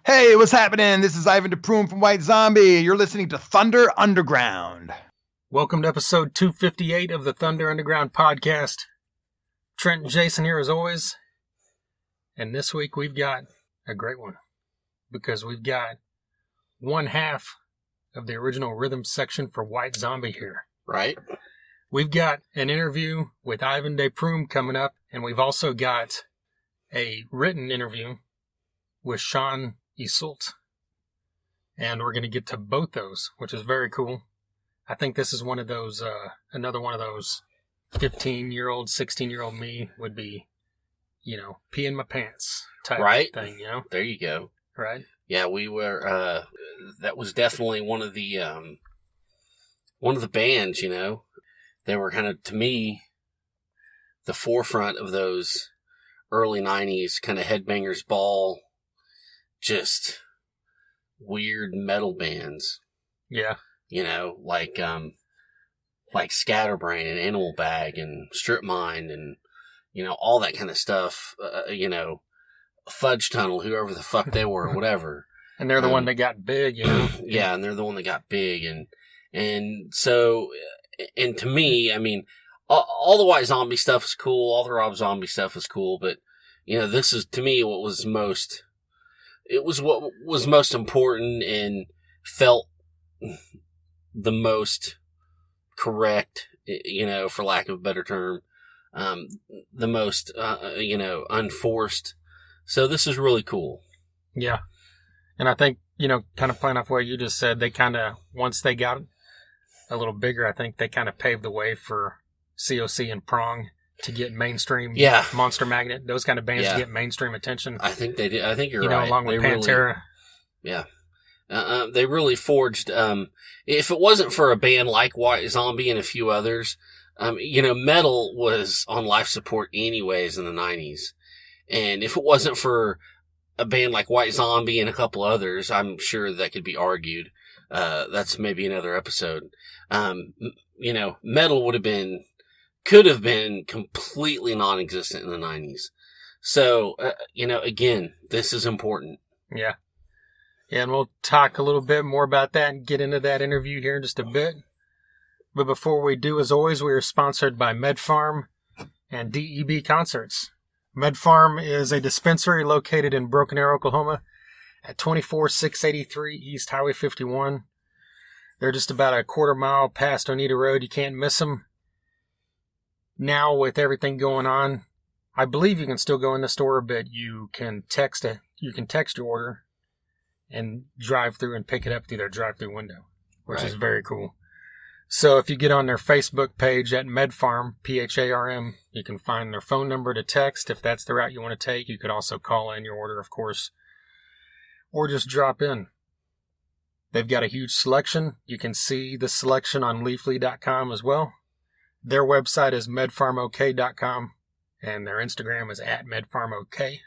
Hey, what's happening? This is Ivan Prume from White Zombie. You're listening to Thunder Underground. Welcome to episode 258 of the Thunder Underground podcast. Trent and Jason here as always. And this week we've got a great one because we've got one half of the original rhythm section for White Zombie here. Right. We've got an interview with Ivan Prume coming up, and we've also got a written interview with Sean Yseult. And we're going to get to both those, which is very cool. I think this is one of those, another one of those 15-year-old, 16-year-old me would be, pee in my pants type thing, There you go. Right? Yeah, we were, that was definitely one of the bands, They were kind of, to me, the forefront of those early 90s kind of Headbangers Ball, just weird metal bands. Yeah. Like Scatterbrain and Animal Bag and Strip Mind and, all that kind of stuff. Fudge Tunnel, whoever the fuck they were, whatever. And they're the one that got big, Yeah, and they're the one that got big. And so, and to me, I mean, all the White Zombie stuff is cool. All the Rob Zombie stuff is cool. But, this is, to me, what was most important and felt the most correct, for lack of a better term, the most, unforced. So this is really cool. Yeah. And I think, kind of playing off what you just said, they kind of, once they got a little bigger, I think they kind of paved the way for COC and Prong to get mainstream. Yeah. Monster Magnet, those kind of bands to get mainstream attention. I think they did. I think you're right. Along with Pantera. They really forged, if it wasn't for a band like White Zombie and a few others, metal was on life support anyways in the 90s. And if it wasn't for a band like White Zombie and a couple others, I'm sure that could be argued. That's maybe another episode. Metal could have been completely non-existent in the 90s. So, again, this is important. Yeah. Yeah, and we'll talk a little bit more about that and get into that interview here in just a bit. But before we do, as always, we are sponsored by MedFarm and DEB Concerts. MedFarm is a dispensary located in Broken Arrow, Oklahoma at 24683 East Highway 51. They're just about a quarter mile past Oneida Road. You can't miss them. Now, with everything going on, I believe you can still go in the store, but you can text your order and drive through and pick it up through their drive-through window, which is very cool. So if you get on their Facebook page at MedFarm, PHARM, you can find their phone number to text if that's the route you want to take. You could also call in your order, of course, or just drop in. They've got a huge selection. You can see the selection on Leafly.com as well. Their website is medfarmok.com, and their Instagram is at medfarmok.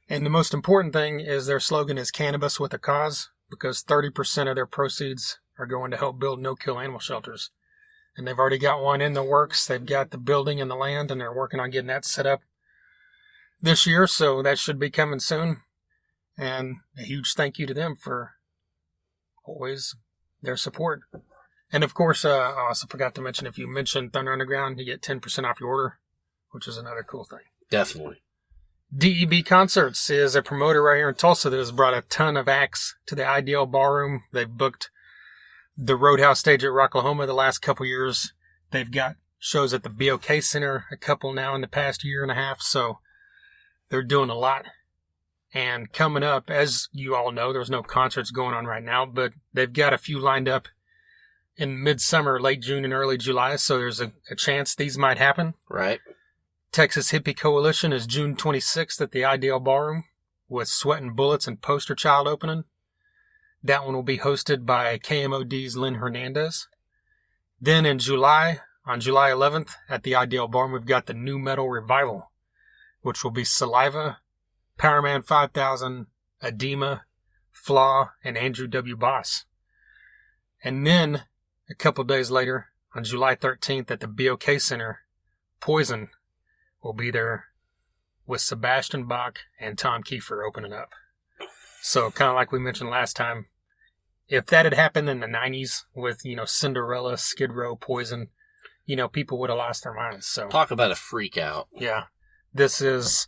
And the most important thing is their slogan is Cannabis with a Cause, because 30% of their proceeds are going to help build no-kill animal shelters. And they've already got one in the works. They've got the building and the land, and they're working on getting that set up this year, so that should be coming soon. And a huge thank you to them for always their support. And of course, I also forgot to mention, if you mention Thunder Underground, you get 10% off your order, which is another cool thing. Definitely. DEB Concerts is a promoter right here in Tulsa that has brought a ton of acts to the Ideal Ballroom. They've booked the Roadhouse stage at Rocklahoma the last couple years. They've got shows at the BOK Center, a couple now in the past year and a half, so they're doing a lot. And coming up, as you all know, there's no concerts going on right now, but they've got a few lined up in midsummer, late June and early July, so there's a chance these might happen. Right. Texas Hippie Coalition is June 26th at the Ideal Ballroom with Sweatin' Bullets and Poster Child opening. That one will be hosted by KMOD's Lynn Hernandez. Then in July, on July 11th at the Ideal Ballroom, we've got the New Metal Revival, which will be Saliva, Powerman 5000, Edema, Flaw, and Andrew W. Boss. And then, a couple days later, on July 13th at the BOK Center, Poison will be there with Sebastian Bach and Tom Kiefer opening up. So kind of like we mentioned last time, if that had happened in the 90s with, Cinderella, Skid Row, Poison, people would have lost their minds. So Talk about a freak out. yeah, this is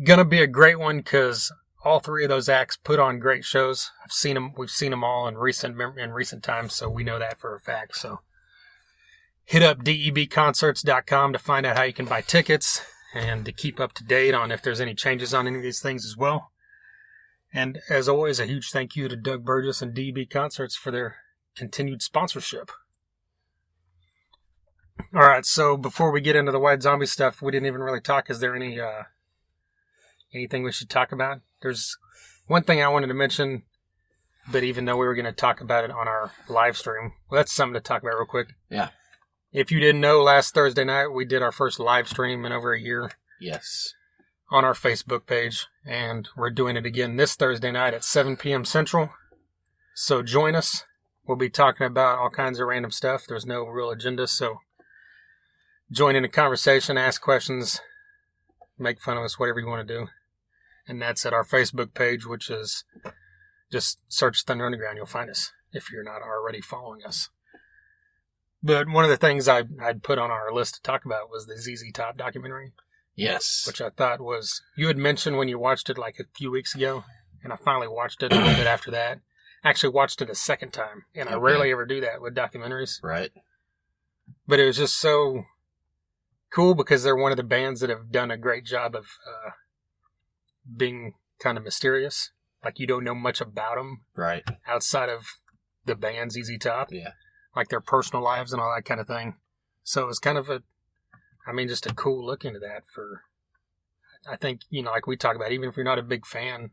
going to be a great one because all three of those acts put on great shows. We've seen them all in recent times, so we know that for a fact. So hit up debconcerts.com to find out how you can buy tickets and to keep up to date on if there's any changes on any of these things as well. And as always, a huge thank you to Doug Burgess and DEB Concerts for their continued sponsorship. All right, so before we get into the White Zombie stuff, we didn't even really talk. Is there anything we should talk about? There's one thing I wanted to mention, but even though we were going to talk about it on our live stream, well, that's something to talk about real quick. Yeah. If you didn't know, last Thursday night, we did our first live stream in over a year. Yes. On our Facebook page, and we're doing it again this Thursday night at 7 p.m. Central. So join us. We'll be talking about all kinds of random stuff. There's no real agenda, so join in the conversation, ask questions, make fun of us, whatever you want to do. And that's at our Facebook page, which is just search Thunder Underground. You'll find us if you're not already following us. But one of the things I'd put on our list to talk about was the ZZ Top documentary. Yes. Which I thought was, you had mentioned when you watched it like a few weeks ago, and I finally watched it a little bit after that. I actually watched it a second time, and I rarely ever do that with documentaries. Right. But it was just so cool because they're one of the bands that have done a great job of being kind of mysterious. Like you don't know much about them. Right. Outside of the band ZZ Top. Yeah. Like their personal lives and all that kind of thing. So it was kind of just a cool look into that for, I think, like we talk about, even if you're not a big fan,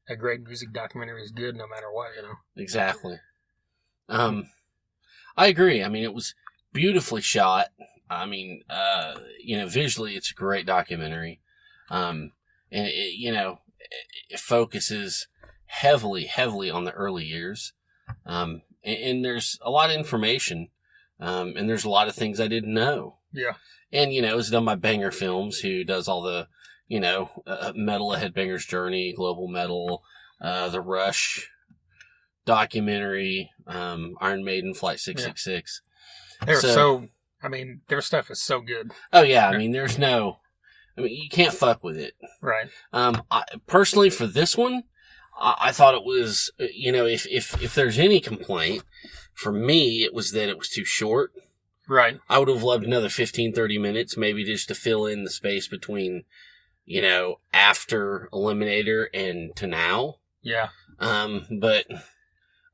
a great music documentary is good no matter what, Exactly. I agree. it was beautifully shot. Visually it's a great documentary. And it focuses heavily on the early years. And there's a lot of information. And there's a lot of things I didn't know. Yeah. And, it's done by Banger Films, who does all the, Metal, A Headbanger's Journey, Global Metal, The Rush documentary, Iron Maiden, Flight 666. Yeah. Their stuff is so good. Oh, yeah. You can't fuck with it. Right. Personally, for this one, I thought it was, if there's any complaint, for me, it was that it was too short. Right. I would have loved another 15, 30 minutes, maybe just to fill in the space between, after Eliminator and to now. Yeah. But,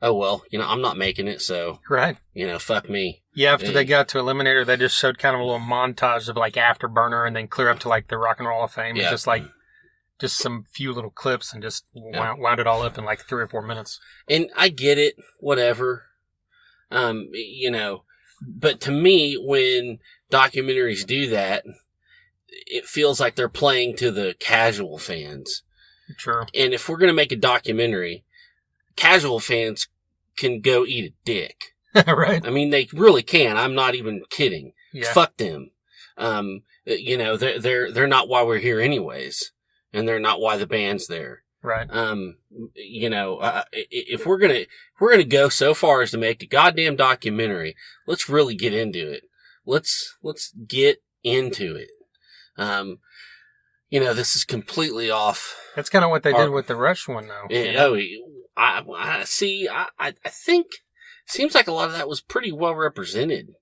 oh well, I'm not making it, so. Right. Fuck me. Yeah, after they got to Eliminator, they just showed kind of a little montage of like Afterburner and then clear up to like the Rock and Roll of Fame. Yeah. It's just some few little clips and just wound it all up in like 3 or 4 minutes. And I get it, whatever. But to me, when documentaries do that, it feels like they're playing to the casual fans. Sure. And if we're going to make a documentary, casual fans can go eat a dick. Right. They really can. I'm not even kidding. Yeah. Fuck them. They're not why we're here anyways. And they're not why the band's there. Right. If we're gonna go so far as to make a goddamn documentary, let's really get into it. Let's get into it. This is completely off. That's kind of what they did with the Rush one, though. I see. I think seems like a lot of that was pretty well represented.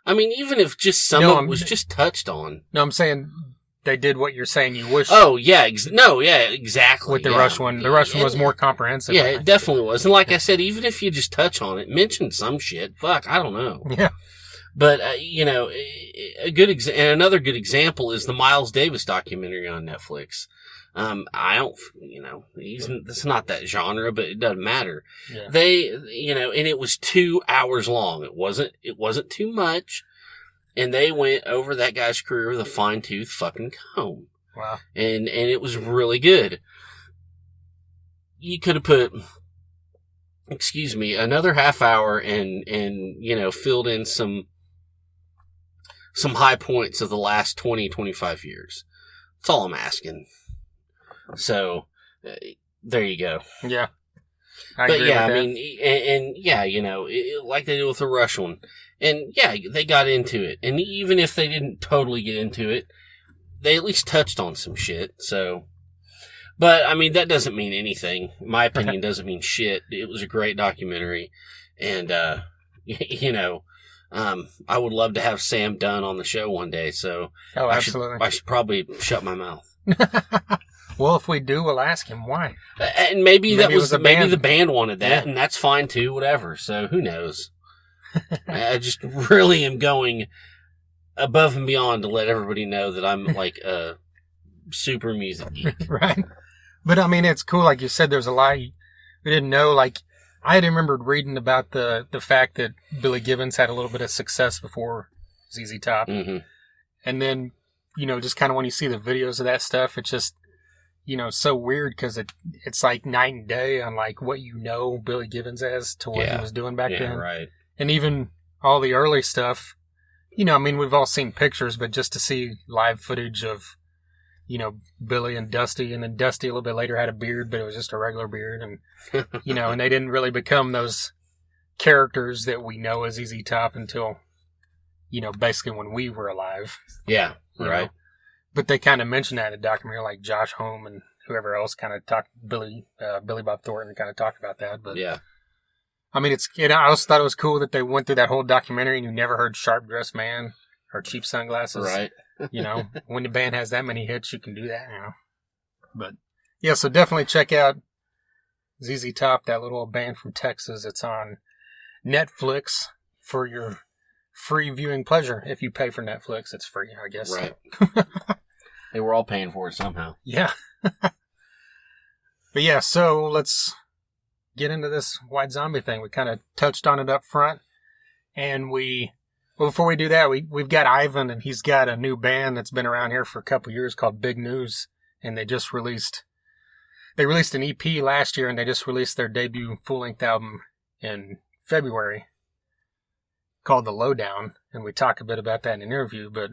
Even if just some of it was just touched on. No, I'm saying they did what you're saying you wish. Oh, yeah. Exactly. With the Rush one. The Rush one was more comprehensive. Yeah, it definitely was. And like I said, even if you just touch on it, mention some shit, fuck, I don't know. Yeah. But, another good example is the Miles Davis documentary on Netflix. It's not that genre, but it doesn't matter. Yeah. And it was 2 hours long. It wasn't too much. And they went over that guy's career with a fine-tooth fucking comb. Wow. And it was really good. You could have put, another half hour and filled in some high points of the last 20, 25 years. That's all I'm asking. So, There you go. Yeah. But yeah, I mean, and yeah, like they did with the Rush one. And yeah, they got into it. And even if they didn't totally get into it, they at least touched on some shit. So, but I mean, that doesn't mean anything. My opinion doesn't mean shit. It was a great documentary. And, I would love to have Sam Dunn on the show one day. So absolutely. I should probably shut my mouth. Well, if we do, we'll ask him why. And maybe the band wanted that, yeah. And that's fine too, whatever. So who knows? I just really am going above and beyond to let everybody know that I'm like a super music geek. Right. But I mean, it's cool. Like you said, there's a lot we didn't know. Like I had remembered reading about the fact that Billy Gibbons had a little bit of success before ZZ Top. Mm-hmm. And then, just kind of when you see the videos of that stuff, it's just, so weird because it's like night and day on like what Billy Gibbons as to what he was doing back then. Right. And even all the early stuff, we've all seen pictures, but just to see live footage of, Billy and Dusty, and then Dusty a little bit later had a beard, but it was just a regular beard. And, and they didn't really become those characters that we know as ZZ Top until, basically when we were alive. Yeah, right. But they kind of mentioned that in the documentary, like Josh Homme and whoever else kind of talked, Billy Bob Thornton kind of talked about that. But yeah. I mean, I also thought it was cool that they went through that whole documentary and you never heard Sharp Dressed Man or Cheap Sunglasses. Right. When the band has that many hits, you can do that, But, yeah, so definitely check out ZZ Top, that little band from Texas. It's on Netflix for your free viewing pleasure. If you pay for Netflix, it's free, I guess. Right. They were all paying for it somehow. Yeah. But, yeah, so let's get into this White Zombie thing. We kind of touched on it up front, and before we do that, we've got Ivan, and he's got a new band that's been around here for a couple years called Big News, and they released an EP last year, and they just released their debut full-length album in February called The Lowdown, and we talk a bit about that in an interview, but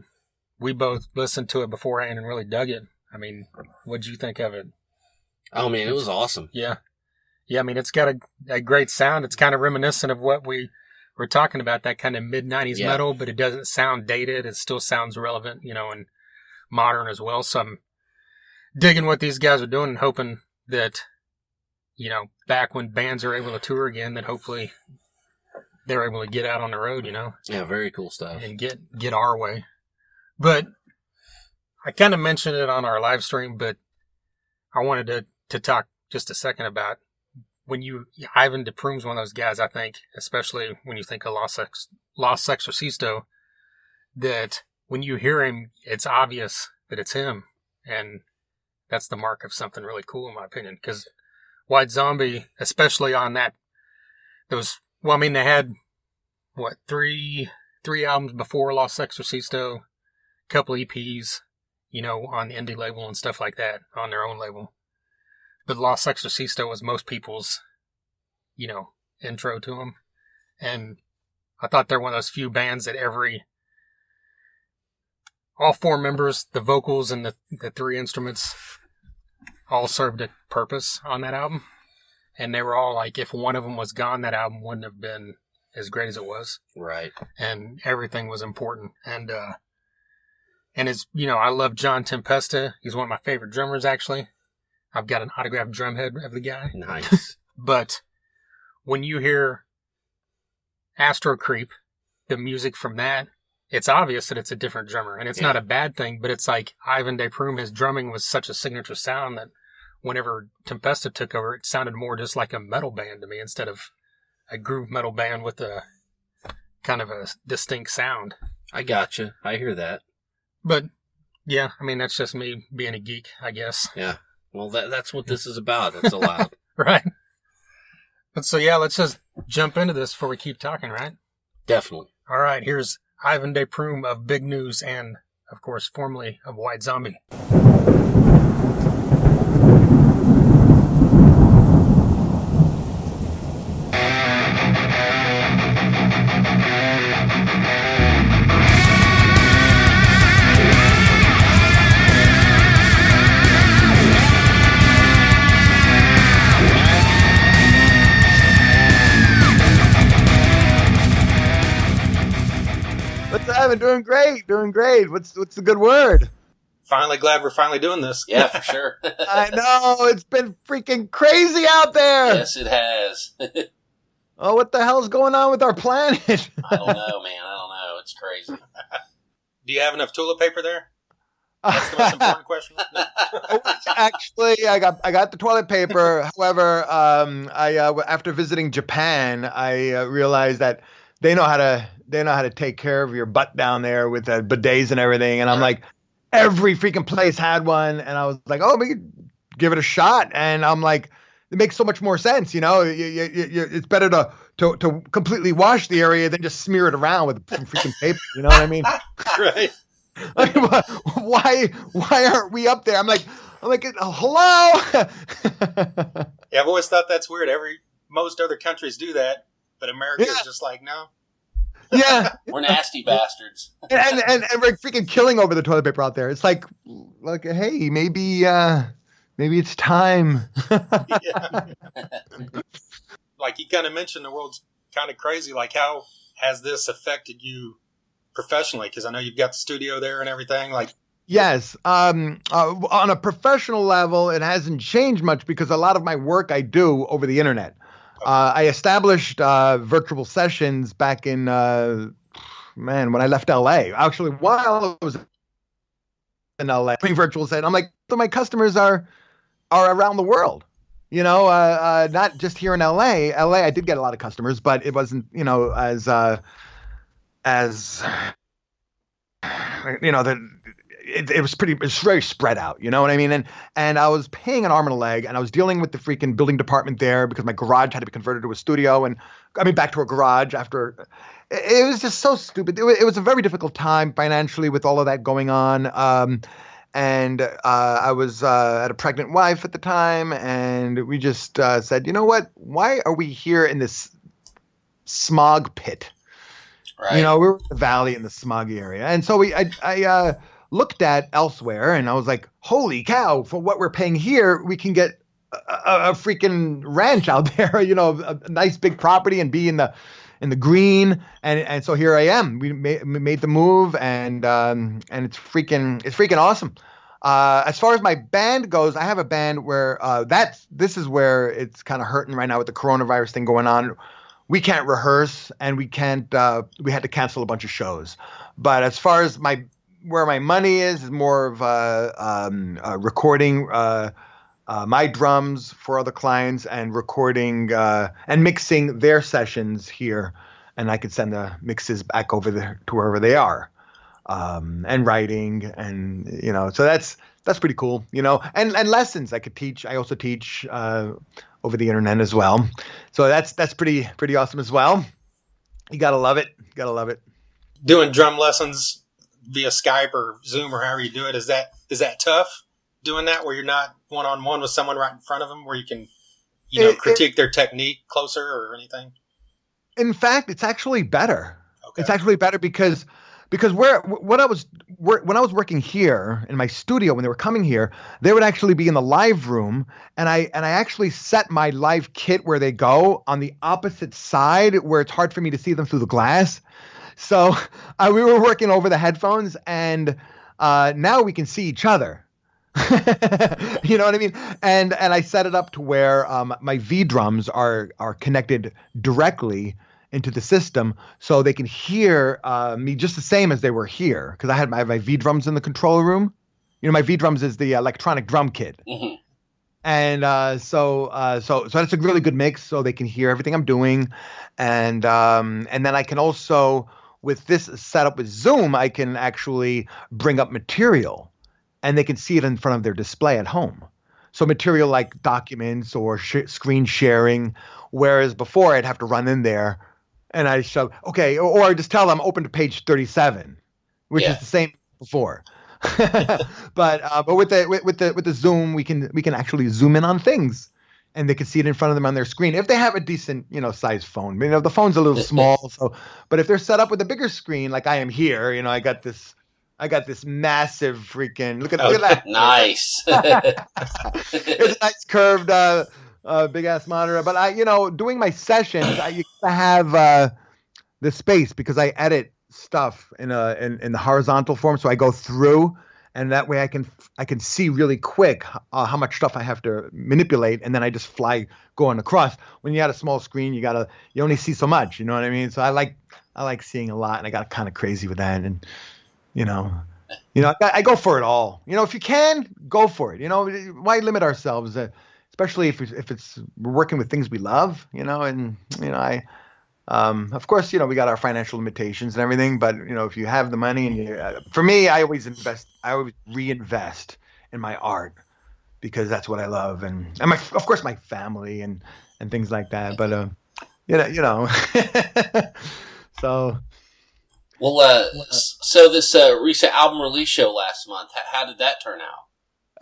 we both listened to it beforehand and really dug it. I mean, what'd you think of it? Oh, man, it was awesome. Yeah. Yeah, I mean, it's got a great sound. It's kind of reminiscent of what we were talking about, that kind of mid-90s metal, but it doesn't sound dated. It still sounds relevant, and modern as well. So I'm digging what these guys are doing and hoping that, back when bands are able to tour again, that hopefully they're able to get out on the road, Yeah, very cool stuff. And get our way. But I kind of mentioned it on our live stream, but I wanted to talk just a second about Ivan DePrume's one of those guys, I think, especially when you think of Los Exorcisto, that when you hear him, it's obvious that it's him. And that's the mark of something really cool, in my opinion. Because White Zombie, especially on they had, three albums before Los Exorcisto, a couple EPs, on the indie label and stuff like that, on their own label. But Los Exorcisto was most people's, intro to them. And I thought they're one of those few bands that all four members, the vocals and the three instruments, all served a purpose on that album. And they were all like, if one of them was gone, that album wouldn't have been as great as it was. Right. And everything was important. And it's, I love John Tempesta. He's one of my favorite drummers, actually. I've got an autographed drum head of the guy. Nice. But when you hear Astro Creep, the music from that, it's obvious that it's a different drummer. And it's not a bad thing, but it's like Ivan DePrume, his drumming was such a signature sound that whenever Tempesta took over, it sounded more just like a metal band to me instead of a groove metal band with a kind of a distinct sound. I gotcha. I hear that. But, yeah, I mean, that's just me being a geek, I guess. Yeah. Well, that's what this is about. It's allowed. Right. But so, yeah, let's just jump into this before we keep talking, right? Definitely. All right, here's Ivan DePrume of Big News and, of course, formerly of White Zombie. I've been doing great, doing great. What's the good word? Finally glad we're finally doing this. Yeah, for sure. I know, it's been freaking crazy out there. Yes, it has. Oh, what the hell's going on with our planet? I don't know, man. I don't know. It's crazy. Do you have enough toilet paper there? That's the most important question. No. Actually, I got the toilet paper. However, after visiting Japan, I realized that they know how to take care of your butt down there with bidets and everything. And I'm like, every freaking place had one, and I was like, oh, we could give it a shot. And I'm like, it makes so much more sense, you know. It's better to completely wash the area than just smear it around with some freaking paper. You know what I mean? Right. Like, why aren't we up there? I'm like, hello. Yeah, I've always thought that's weird. Most other countries do that, but America's just like, no. Yeah, we're nasty bastards. and we're freaking killing over the toilet paper out there. It's like, hey, maybe it's time. Yeah. Like you kind of mentioned, the world's kind of crazy. Like, how has this affected you professionally? Because I know you've got the studio there and everything. Like, yes, on a professional level, it hasn't changed much because a lot of my work I do over the internet. Okay. I established virtual sessions back in when I left LA. Actually, while I was in LA, doing virtual sessions, I'm like, so my customers are around the world. You know, not just here in LA. LA, I did get a lot of customers, but it wasn't, you know, as you know, it was very spread out, you know what I mean? And I was paying an arm and a leg, and I was dealing with the freaking building department there because my garage had to be converted to a studio, and I mean back to a garage after. It was just so stupid. It was a very difficult time financially with all of that going on. And I was had a pregnant wife at the time, and we just said, you know what? Why are we here in this smog pit? Right. You know, we're in the valley in the smoggy area. And so I looked at elsewhere, and I was like, holy cow, for what we're paying here, we can get a freaking ranch out there, you know, a nice big property and be in the green. And so here I am. We made the move, and it's freaking awesome. As far as my band goes, I have a band where this is where it's kind of hurting right now with the coronavirus thing going on. We can't rehearse, and we can't. We had to cancel a bunch of shows. But as far as where my money is more of recording my drums for other clients and recording and mixing their sessions here, and I could send the mixes back over there to wherever they are, and writing, and you know, so that's pretty cool, you know, and lessons I could teach. I also teach over the internet as well. So that's pretty awesome as well. You gotta love it. Doing drum lessons via Skype or Zoom or however you do it, is that tough? Doing that where you're not one-on-one with someone right in front of them, where you can, critique their technique closer or anything? In fact, it's actually better. Okay. It's actually better because when I was working here in my studio, when they were coming here, they would actually be in the live room, and I actually set my live kit where they go on the opposite side where it's hard for me to see them through the glass. So we were working over the headphones, and now we can see each other. You know what I mean? And I set it up to where my V drums are connected directly into the system, so they can hear me just the same as they were here, because I have my V drums in the control room. You know, my V drums is the electronic drum kit. Mm-hmm. And so that's a really good mix, so they can hear everything I'm doing, and then I can also, with this setup with Zoom, I can actually bring up material, and they can see it in front of their display at home. So material like documents or screen sharing, whereas before I'd have to run in there and I show, okay, or I just tell them open to page 37, which is the same before. But with the Zoom, we can actually zoom in on things, and they can see it in front of them on their screen if they have a decent, size phone. You know, the phone's a little small, but if they're set up with a bigger screen, like I am here, I got this massive freaking look at that. Nice. It's a nice curved big ass monitor. But doing my sessions, I used to have the space because I edit stuff in the horizontal form, so I go through, and that way I can see really quick how much stuff I have to manipulate, and then I just fly going across. When you got a small screen, you only see so much. You know what I mean? So I like seeing a lot, and I got kind of crazy with that, and you know. I go for it all. If you can, go for it. Why limit ourselves? Especially if we're working with things we love. And I, of course, we got our financial limitations and everything. But if you have the money, and for me, I always reinvest in my art because that's what I love, and of course, my family and things like that. But so. Well, so this recent album release show last month, how did that turn out?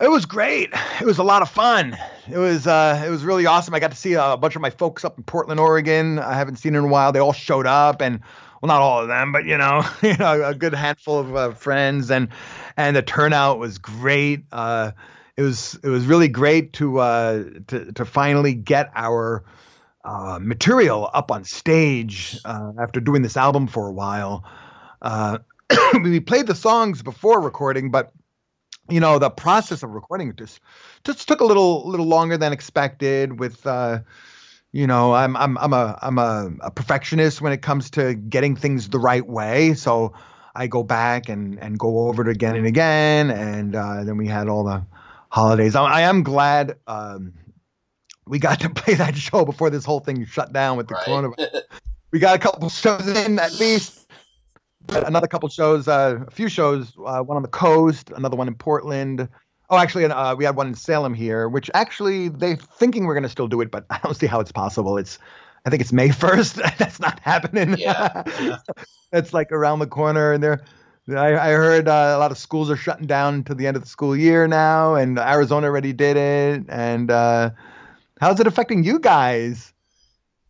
It was great. It was a lot of fun. It was really awesome. I got to see a bunch of my folks up in Portland, Oregon. I haven't seen in a while. They all showed up, and well, not all of them, but a good handful of friends, and the turnout was great. It was really great to finally get our material up on stage after doing this album for a while. We played the songs before recording, but the process of recording just took a little longer than expected. With I'm a perfectionist when it comes to getting things the right way, so I go back and go over it again and again. And then we had all the holidays. I am glad we got to play that show before this whole thing shut down with the coronavirus. We got a couple shows in at least. Another couple shows, a few shows, one on the coast, another one in Portland. Oh, actually, we had one in Salem here, which actually they're thinking we're going to still do it, but I don't see how it's possible. I think it's May 1st. That's not happening. Yeah. It's like around the corner, and I heard a lot of schools are shutting down until the end of the school year now, and Arizona already did it. And how's it affecting you guys?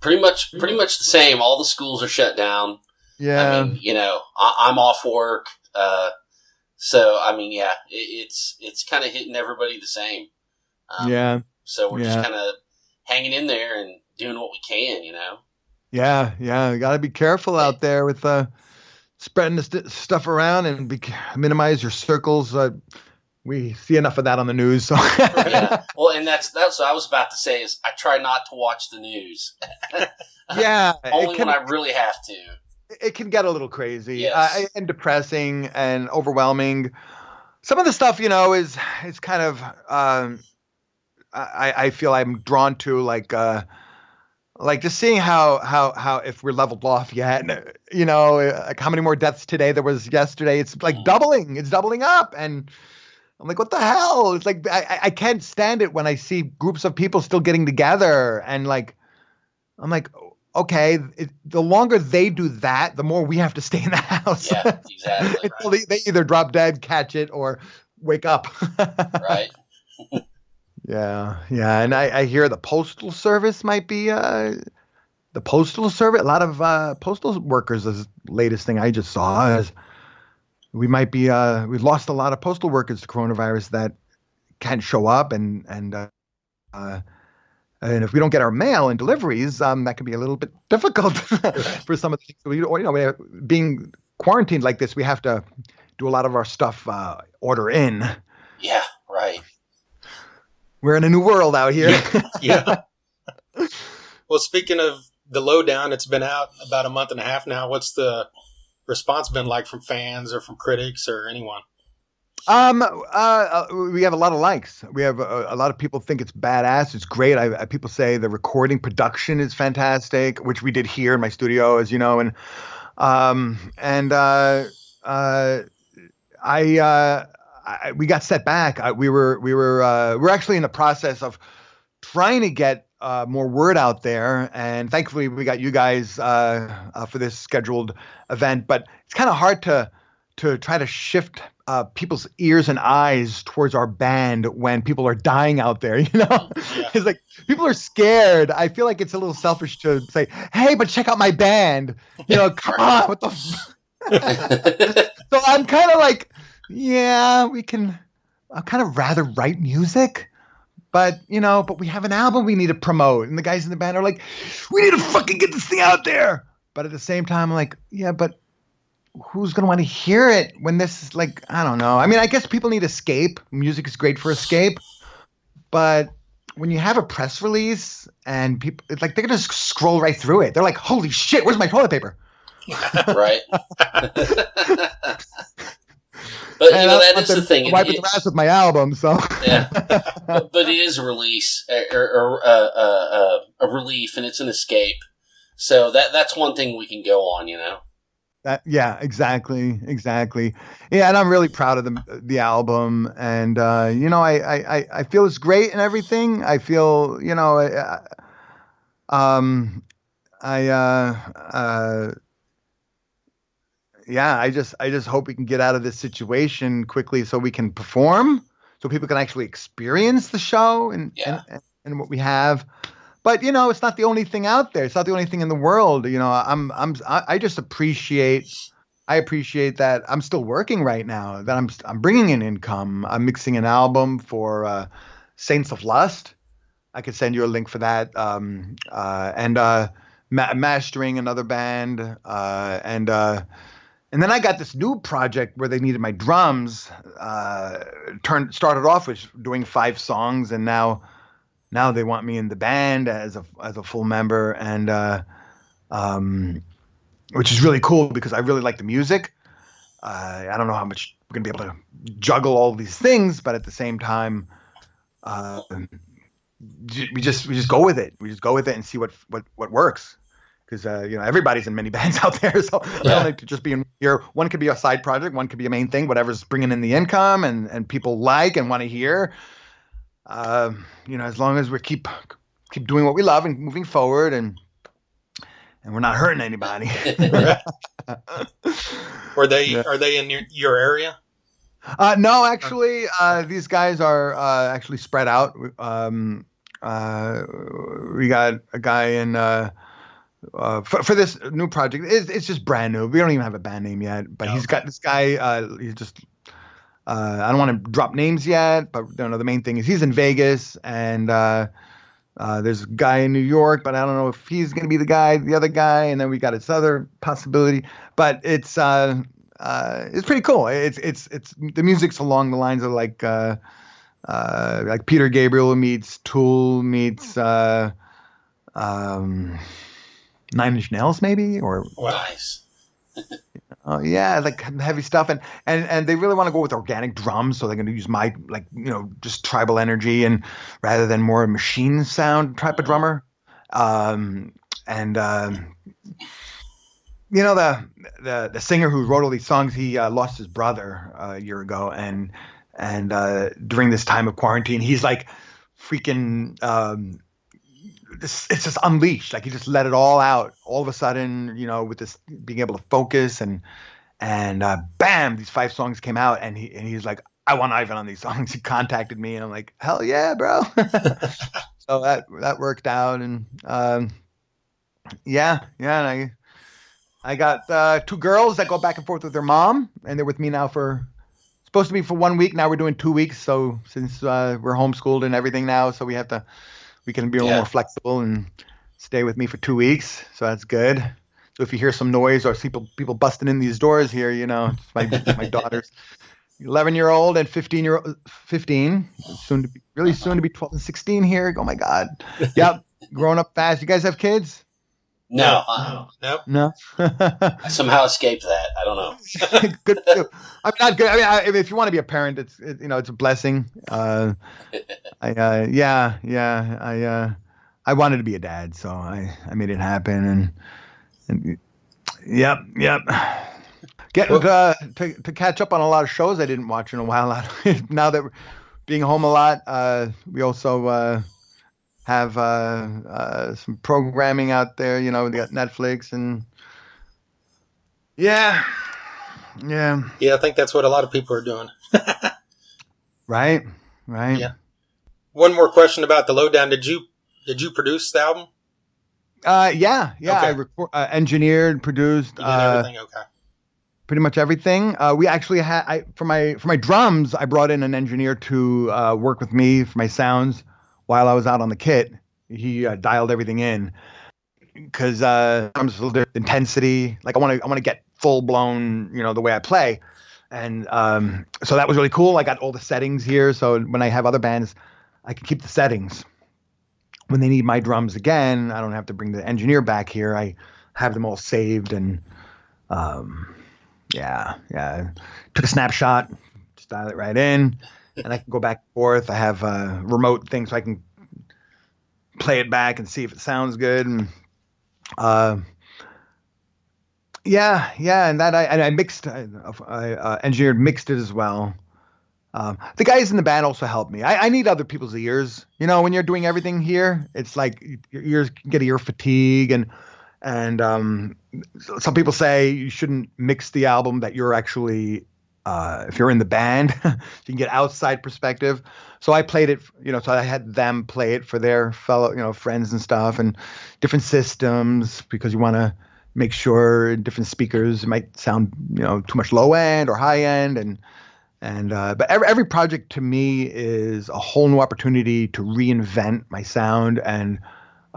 Pretty much the same. All the schools are shut down. Yeah. I mean, I'm off work. So, I mean, yeah, it's kind of hitting everybody the same. Yeah. So we're just kind of hanging in there and doing what we can, Yeah. You got to be careful out there with spreading the stuff around and minimize your circles. We see enough of that on the news. So. Yeah. Well, and that's what I was about to say is I try not to watch the news. Yeah. Only when I really have to. It can get a little crazy. Yes. And depressing and overwhelming. Some of the stuff, is kind of, I feel I'm drawn to like just seeing how if we're leveled off yet, like how many more deaths today there was yesterday. It's like doubling. It's doubling up. And I'm like, what the hell? It's like, I can't stand it when I see groups of people still getting together. And like, I'm like, okay, the longer they do that, the more we have to stay in the house. Yeah, exactly. Right. They either drop dead, catch it, or wake up. Right. Yeah. And I hear the postal service might be the postal service. A lot of postal workers. Is the latest thing I just saw is we might be we've lost a lot of postal workers to coronavirus that can't show up and if we don't get our mail and deliveries, that can be a little bit difficult for some of the things. Being quarantined like this, we have to do a lot of our stuff order in. Yeah, right. We're in a new world out here. Yeah. Well, speaking of the lowdown, it's been out about a month and a half now. What's the response been like from fans or from critics or anyone? We have a lot of likes. We have a lot of people think it's badass. It's great. People say the recording production is fantastic, which we did here in my studio, as you know, and we got set back. We're actually in the process of trying to get more word out there, and thankfully we got you guys for this scheduled event. But it's kind of hard to try to shift people's ears and eyes towards our band when people are dying out there, Yeah. It's like people are scared. I feel like it's a little selfish to say, hey, but check out my band, come on, what the So I'm kind of like, yeah, I'd kind of rather write music, but we have an album we need to promote, and the guys in the band are like, we need to fucking get this thing out there. But at the same time, I'm like, yeah, but who's going to want to hear it when this is like, I don't know. I mean, I guess people need escape. Music is great for escape. But when you have a press release and people, it's like they're going to scroll right through it. They're like, holy shit, where's my toilet paper? Right. But And you know, I'm that not is the the- thing. wiping their ass with my album, so. Yeah. But it is a release or a relief, and it's an escape. So that's one thing we can go on, you know. Yeah, exactly. Yeah, and I'm really proud of the album, and you know, I feel it's great and everything. I feel, you know, I yeah, I just hope we can get out of this situation quickly so we can perform, so people can actually experience the show and what we have. But you know, it's not the only thing out there. It's not the only thing in the world. You know, I just appreciate that I'm still working right now. That I'm bringing in income. I'm mixing an album for Saints of Lust. I could send you a link for that. And mastering another band. And then I got this new project where they needed my drums. Started off with doing 5 songs, and now they want me in the band as a full member, and which is really cool because I really like the music. I don't know how much we're gonna be able to juggle all these things, but at the same time, we just go with it. We just go with it and see what works. Because you know, everybody's in many bands out there, so I don't like to just be in here. One could be a side project, one could be a main thing, whatever's bringing in the income and people like and want to hear. You know, as long as we keep doing what we love and moving forward, and we're not hurting anybody. Are they in your area? No, actually, these guys are actually spread out. We got a guy in for this new project. It's just brand new. We don't even have a band name yet, but he's got this guy. He's just. I don't want to drop names yet, but you know, the main thing is he's in Vegas, and there's a guy in New York, but I don't know if he's going to be the other guy, and then we got this other possibility. But it's pretty cool. It's the music's along the lines of like Peter Gabriel meets Tool meets Nine Inch Nails maybe, or Nice. Oh yeah, like heavy stuff, and they really want to go with organic drums, so they're going to use my just tribal energy, and rather than more machine sound type of drummer, and you know, the singer who wrote all these songs, he lost his brother a year ago, and during this time of quarantine, he's like freaking. It's just unleashed. Like he just let it all out all of a sudden, you know, with this being able to focus and bam, these 5 songs came out, and he's like, I want Ivan on these songs. He contacted me, and I'm like, hell yeah, bro. So that worked out, and and I got 2 girls that go back and forth with their mom, and they're with me now supposed to be for 1 week. Now we're doing 2 weeks. So since we're homeschooled and everything now, so we can be a little more flexible and stay with me for 2 weeks. So that's good. So if you hear some noise or see people busting in these doors here, you know, it's my daughters, 11-year-old and 15, soon to be 12 and 16 here. Oh my God. Yep. Growing up fast. You guys have kids? No. Nope. No. I somehow escaped that. I don't know. Good. I'm not good. I mean, if you want to be a parent, it's a blessing. I wanted to be a dad, so I made it happen, and yep. Getting to catch up on a lot of shows I didn't watch in a while. Now that we're being home a lot, we also have some programming out there. You know, we got Netflix, and yeah. I think that's what a lot of people are doing. Right. Yeah. One more question about the Lowdown. Did you produce the album? Yeah. Okay. I engineered, produced, You did everything. Okay. pretty much everything. We actually had for my drums, I brought in an engineer to work with me for my sounds while I was out on the kit. He dialed everything in. because drums a little different intensity. Like I want to get full blown, the way I play, and so that was really cool. I got all the settings here, so when I have other bands, I can keep the settings. When they need my drums again, I don't have to bring the engineer back here. I have them all saved, and yeah. Took a snapshot, just dial it right in, and I can go back and forth. I have a remote thing so I can play it back and see if it sounds good. And and that I mixed, I engineered, mixed it as well. The guys in the band also helped me. I need other people's ears. When you're doing everything here, it's like your ears get ear fatigue, and some people say you shouldn't mix the album that you're actually, if you're in the band, you can get outside perspective. So I played it, so I had them play it for their fellow, friends and stuff, and different systems, because you want to make sure different speakers, it might sound, too much low end or high end, but every project to me is a whole new opportunity to reinvent my sound and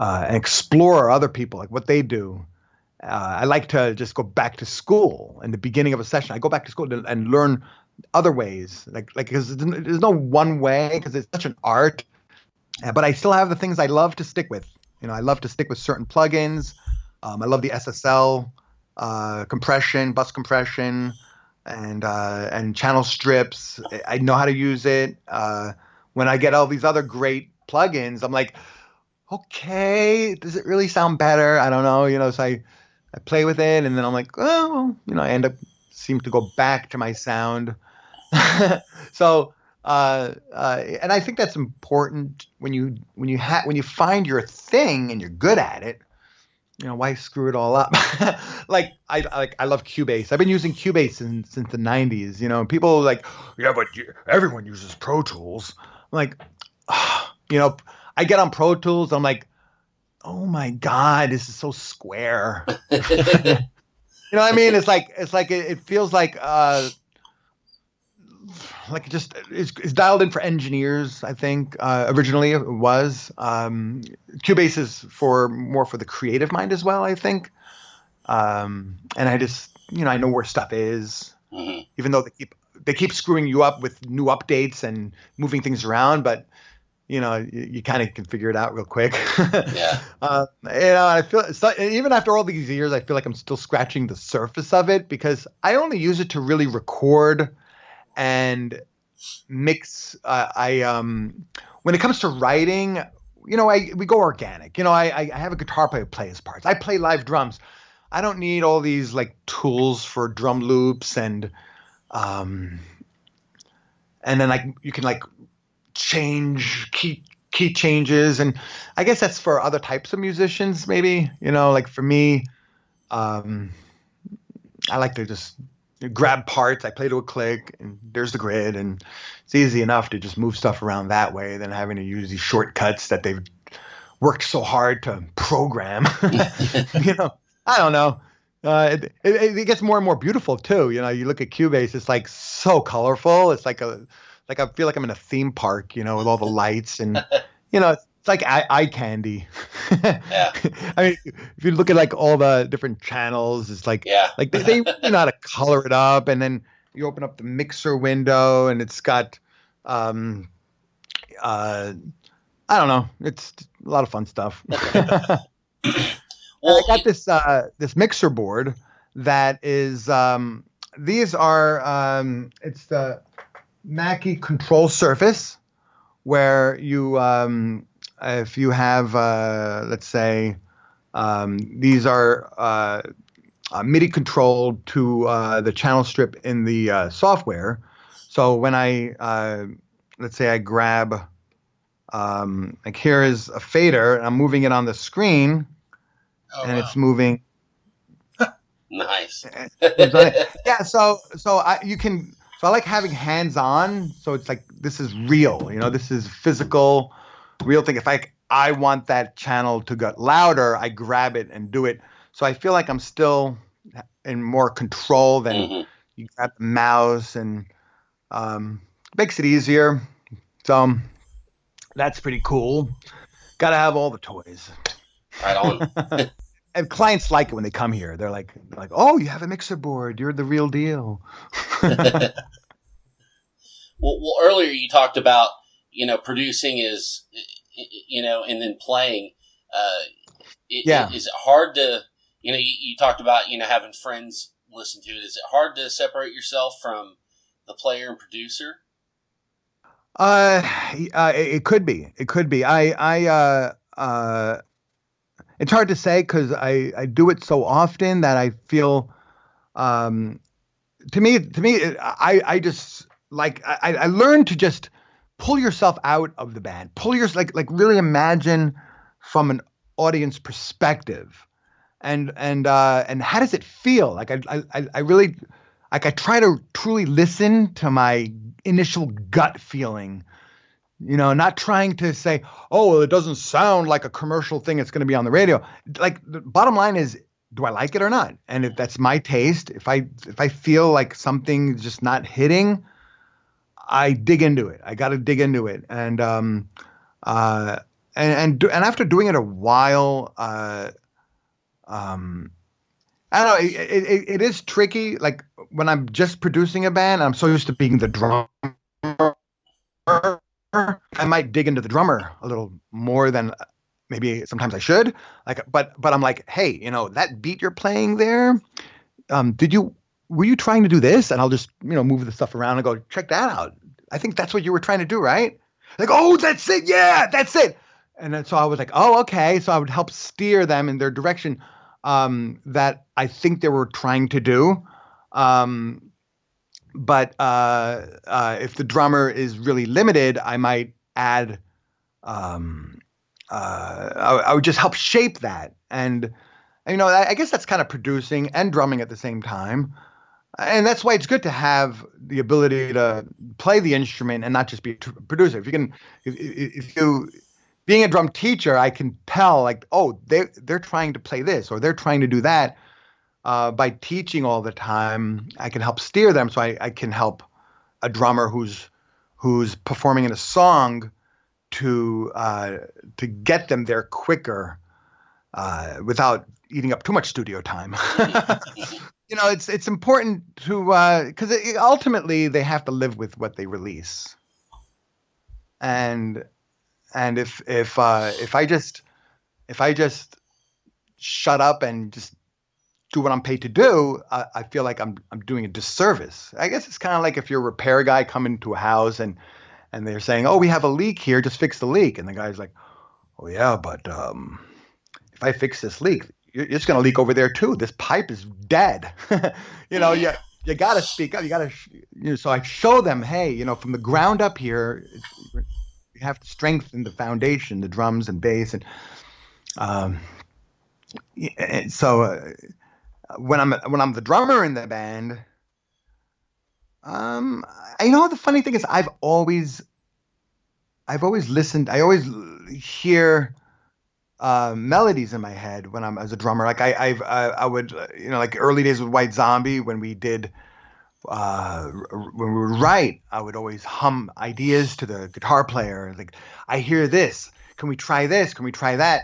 explore other people, like what they do. I like to just go back to school in the beginning of a session. I go back to school and learn other ways, like because there's no one way, because it's such an art. But I still have the things I love to stick with. I love to stick with certain plugins. I love the SSL compression, bus compression, and channel strips. I know how to use it. When I get all these other great plugins, I'm like, okay, does it really sound better? I don't know. So I play with it, and then I'm like, oh, I end up seem to go back to my sound. So, and I think that's important when you find your thing and you're good at it. Why screw it all up? I love Cubase. I've been using Cubase since the 90s. People are like, yeah, but everyone uses Pro Tools. I'm like, I get on Pro Tools. I'm like, oh my God, this is so square. You know what I mean? It's like it feels like it's dialed in for engineers. I think originally it was. Cubase is more for the creative mind as well, I think. And I just I know where stuff is, even though they keep screwing you up with new updates and moving things around, but you kind of can figure it out real quick. Yeah. I feel even after all these years, I feel like I'm still scratching the surface of it, because I only use it to really record and mix. When it comes to writing, we go organic. I have a guitar player play his parts. I play live drums. I don't need all these like tools for drum loops and then you can change key changes, and I guess that's for other types of musicians, maybe. Like for me, I like to just grab parts. I play to a click, and there's the grid, and it's easy enough to just move stuff around that way than having to use these shortcuts that they've worked so hard to program. I don't know. It gets more and more beautiful too. You look at Cubase, it's like so colorful. It's like I feel like I'm in a theme park, with all the lights, and it's like eye candy. Yeah. I mean, if you look at all the different channels, it's like they know how to color it up, and then you open up the mixer window, and it's got I don't know, it's a lot of fun stuff. Well, I got this mixer board that is these are it's the Mackie control surface, where you if you have let's say these are MIDI controlled to the channel strip in the software. So when I let's say I grab like here is a fader, and I'm moving it on the screen. And it's moving. Nice. Yeah. So I like having hands on. So it's like, this is real, this is physical, real thing. If I want that channel to get louder, I grab it and do it. So I feel like I'm still in more control than you grab the mouse, and makes it easier. So that's pretty cool. Got to have all the toys. Right on. and clients like it when they come here. They're like, oh, you have a mixer board. You're the real deal. Well, earlier you talked about, producing is, and then playing. Is it hard to, you talked about, having friends listen to it. Is it hard to separate yourself from the player and producer? It could be. It could be. It's hard to say because I do it so often that I feel, to me, I just like, I learned to just pull yourself out of the band, like really imagine from an audience perspective, and how does it feel? Like I really, like I try to truly listen to my initial gut feeling, not trying to say, oh, well, it doesn't sound like a commercial thing. It's going to be on the radio. Like the bottom line is, do I like it or not? And if that's my taste, if I feel like something's just not hitting, I dig into it. I got to dig into it. And after doing it a while, I don't know. It is tricky. Like when I'm just producing a band, I'm so used to being the drummer. I might dig into the drummer a little more than maybe sometimes I should. Like, but I'm like, hey, that beat you're playing there, were you trying to do this? And I'll just, move the stuff around and go, check that out. I think that's what you were trying to do, right? Like, oh, that's it. Yeah, that's it. And then so I was like, oh, okay. So I would help steer them in their direction that I think they were trying to do. But if the drummer is really limited, I might add, I would just help shape that. And I guess that's kind of producing and drumming at the same time. And that's why it's good to have the ability to play the instrument and not just be a producer. If you, being a drum teacher, I can tell like, oh, they're trying to play this or they're trying to do that. By teaching all the time, I can help steer them. So I can help a drummer who's performing in a song to get them there quicker without eating up too much studio time. It's important to because ultimately they have to live with what they release. And if I just shut up and just do what I'm paid to do, I feel like I'm doing a disservice. I guess it's kind of like if you're a repair guy coming to a house and they're saying, oh, we have a leak here, just fix the leak. And the guy's like, oh yeah, but if I fix this leak, it's going to leak over there too. This pipe is dead. You got to speak up. You got to, so I show them, hey, from the ground up here, you have to strengthen the foundation, the drums and bass. And so when I'm the drummer in the band, the funny thing is I've always listened. I always hear melodies in my head when I'm as a drummer. Like I would, like early days with White Zombie when we did, when we would write, I would always hum ideas to the guitar player. Like, I hear this. Can we try this? Can we try that?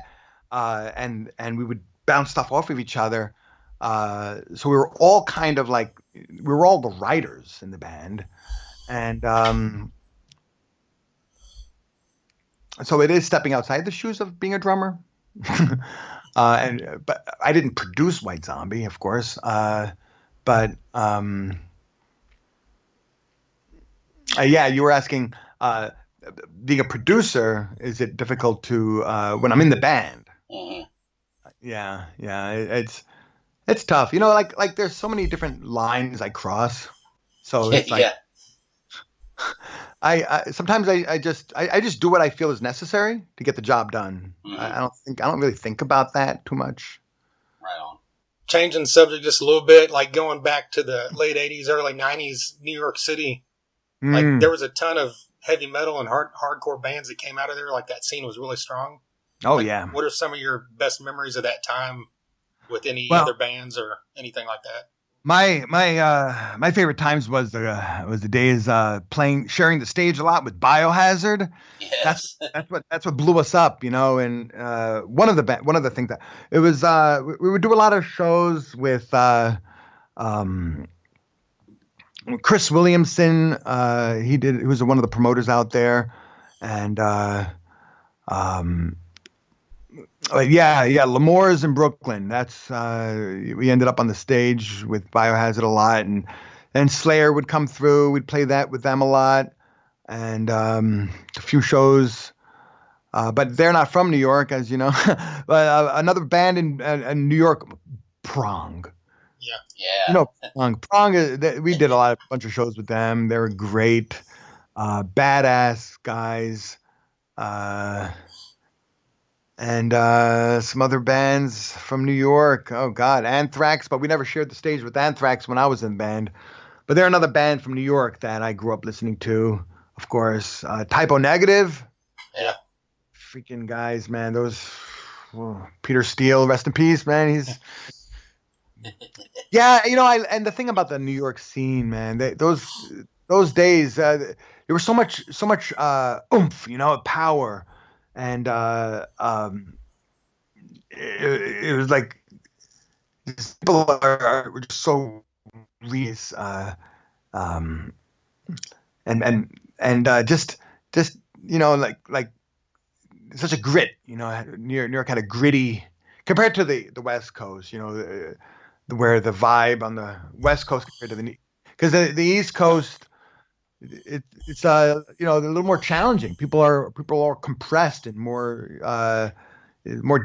And we would bounce stuff off of each other. So we were all kind of like, we were all the writers in the band. And so it is stepping outside the shoes of being a drummer. But I didn't produce White Zombie, of course. But yeah, you were asking, being a producer, is it difficult to when I'm in the band? Mm-hmm. Yeah, it's tough. Like there's so many different lines I cross. So it's like, Yeah. I sometimes I just do what I feel is necessary to get the job done. Mhm. I don't really think about that too much. Right on. Changing the subject just a little bit, like going back to the late 80s, early 90s, New York City, like there was a ton of heavy metal and hardcore bands that came out of there. Like that scene was really strong. Oh Like, yeah. What are some of your best memories of that time with any Well- other bands or anything like that? My favorite times was the days sharing the stage a lot with Biohazard. That's Yes. that's what blew us up, and one of the things that it was we would do a lot of shows with um Chris Williamson. He was one of the promoters out there, and um yeah, Lemore's in Brooklyn. That's we ended up on the stage with Biohazard a lot, and Slayer would come through. We'd play that with them a lot, and a few shows. But they're not from New York, as you know. But another band in New York, Prong. Yeah. You Yeah. know, Prong. We did bunch of shows with them. They were great, badass guys. Uh, and some other bands from New York. Oh God, Anthrax, but we never shared the stage with Anthrax when I was in band. But they're another band from New York that I grew up listening to, of course. Typo Negative, Yeah. freaking guys, man. Those Peter Steele, rest in peace, man. He's yeah, and the thing about the New York scene, man, those days, there was so much oomph, power, and it was like these people were just so real, um, and just like such a grit, New York had a gritty compared to the West Coast, where the vibe on the West Coast compared to because the East Coast it's a little more challenging. People are compressed and more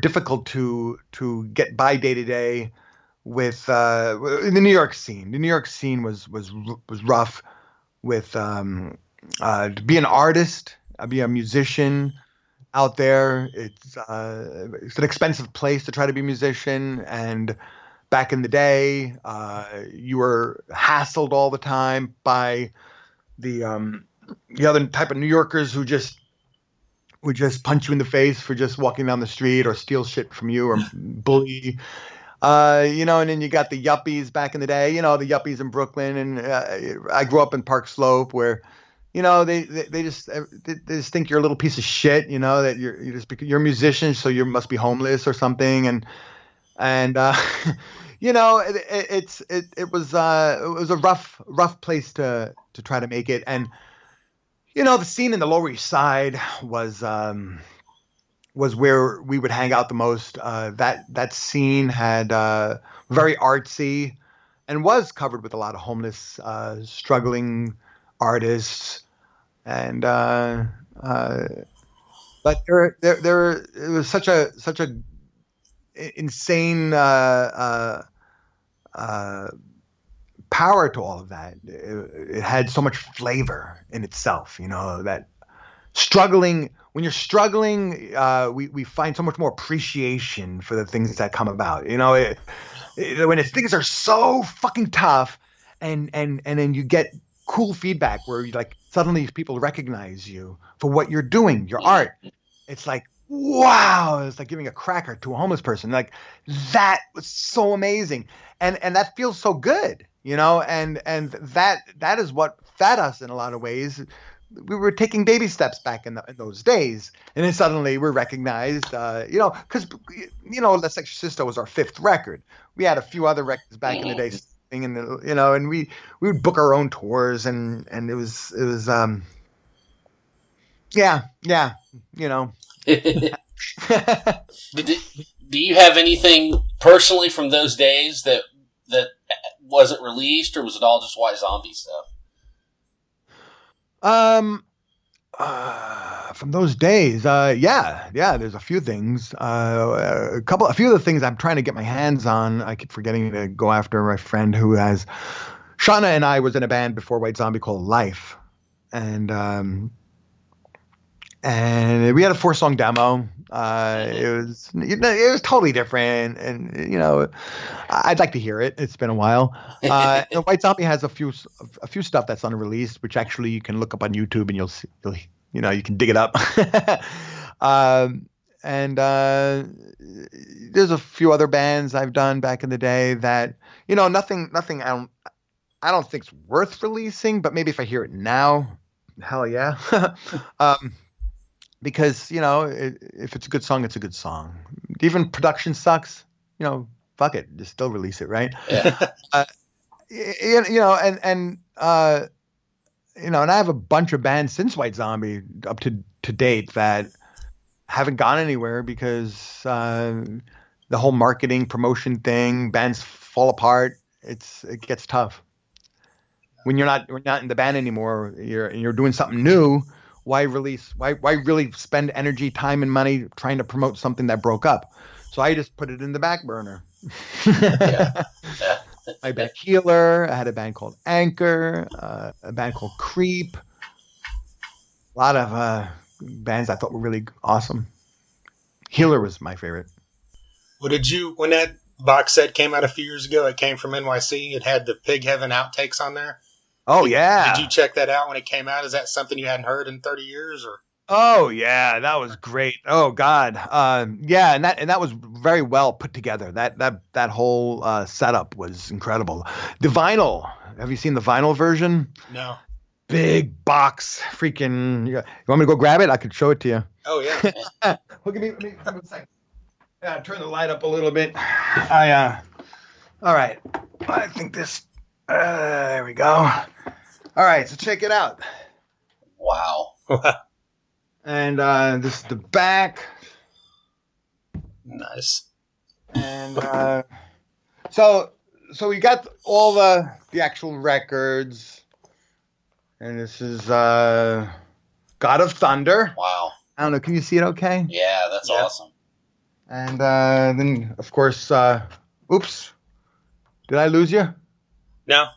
difficult to get by day to day with in the New York scene. The New York scene was rough with to be an artist, be a musician out there. It's an expensive place to try to be a musician, and back in the day, you were hassled all the time by the other type of New Yorkers who just would just punch you in the face for just walking down the street or steal shit from you or bully. And then you got the yuppies back in the day, the yuppies in Brooklyn. And I grew up in Park Slope where, they just think you're a little piece of shit, that you're a musician, so you must be homeless or something. And it was a rough place to try to make it. And the scene in the Lower East Side was where we would hang out the most. That scene had very artsy and was covered with a lot of homeless, struggling artists, and but there it was such a insane power to all of that. It had so much flavor in itself, that when you're struggling, we find so much more appreciation for the things that come about. When things are so fucking tough, and then you get cool feedback where you like suddenly people recognize you for what you're doing, your art. It's like, wow, it's like giving a cracker to a homeless person. Like that was so amazing, and that feels so good, and that is what fed us in a lot of ways. We were taking baby steps back in those days, and then suddenly we're recognized, because Let's Exorcisto was our fifth record. We had a few other records back in the day, and we would book our own tours, and it was yeah. Do you have anything personally from those days that wasn't released, or was it all just White Zombie stuff? From those days, yeah, there's a few things. A few of the things I'm trying to get my hands on. I keep forgetting to go after my friend who has. Shauna and I was in a band before White Zombie called Life, and we had a 4-song demo. It was totally different, and I'd like to hear it. It's been a while. White Zombie has a few stuff that's unreleased, which actually you can look up on YouTube, and you can dig it up. And there's a few other bands I've done back in the day that, nothing I don't think's worth releasing, but maybe if I hear it now, hell yeah. um, because, if it's a good song, it's a good song. Even production sucks, fuck it, just still release it, right? Yeah. And I have a bunch of bands since White Zombie up to date that haven't gone anywhere because the whole marketing promotion thing, bands fall apart. It gets tough when you're not in the band anymore. You're doing something new. Why release? Why really spend energy, time, and money trying to promote something that broke up? So I just put it in the back burner. Yeah. My band Healer. I had a band called Anchor. A band called Creep. A lot of bands I thought were really awesome. Healer was my favorite. Well, when that box set came out a few years ago, it came from NYC. It had the Pig Heaven outtakes on there. Oh, yeah. Did you check that out when it came out? Is that something you hadn't heard in 30 years? Or? Oh, yeah, that was great. Oh, God. Yeah, and that was very well put together. That whole setup was incredible. The vinyl. Have you seen the vinyl version? No. Big box, freaking. You want me to go grab it? I could show it to you. Oh, yeah. Well, give me a second. Turn the light up a little bit. All right. I think this. There we go. All right, so check it out. Wow. And this is the back. Nice. And so we got all the actual records. And this is God of Thunder. Wow. I don't know. Can you see it okay? Yeah, that's awesome. And then, of course, oops. Did I lose you? No.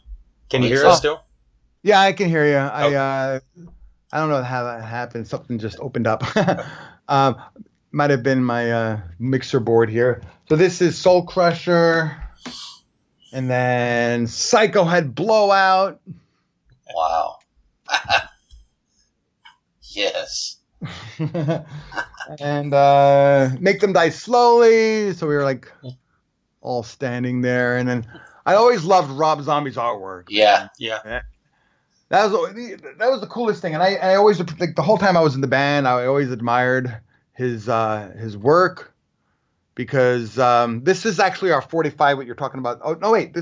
Can you hear us still? Yeah, I can hear you. Okay. I don't know how that happened. Something just opened up. Might have been my mixer board here. So this is Soul Crusher. And then Psycho Head Blowout. Wow. Yes. And Make Them Die Slowly. So we were like all standing there. And then I always loved Rob Zombie's artwork. Yeah. Yeah. That was the coolest thing. And I always, like, the whole time I was in the band, I always admired his work, because this is actually our 45, what you're talking about. Oh, no, wait.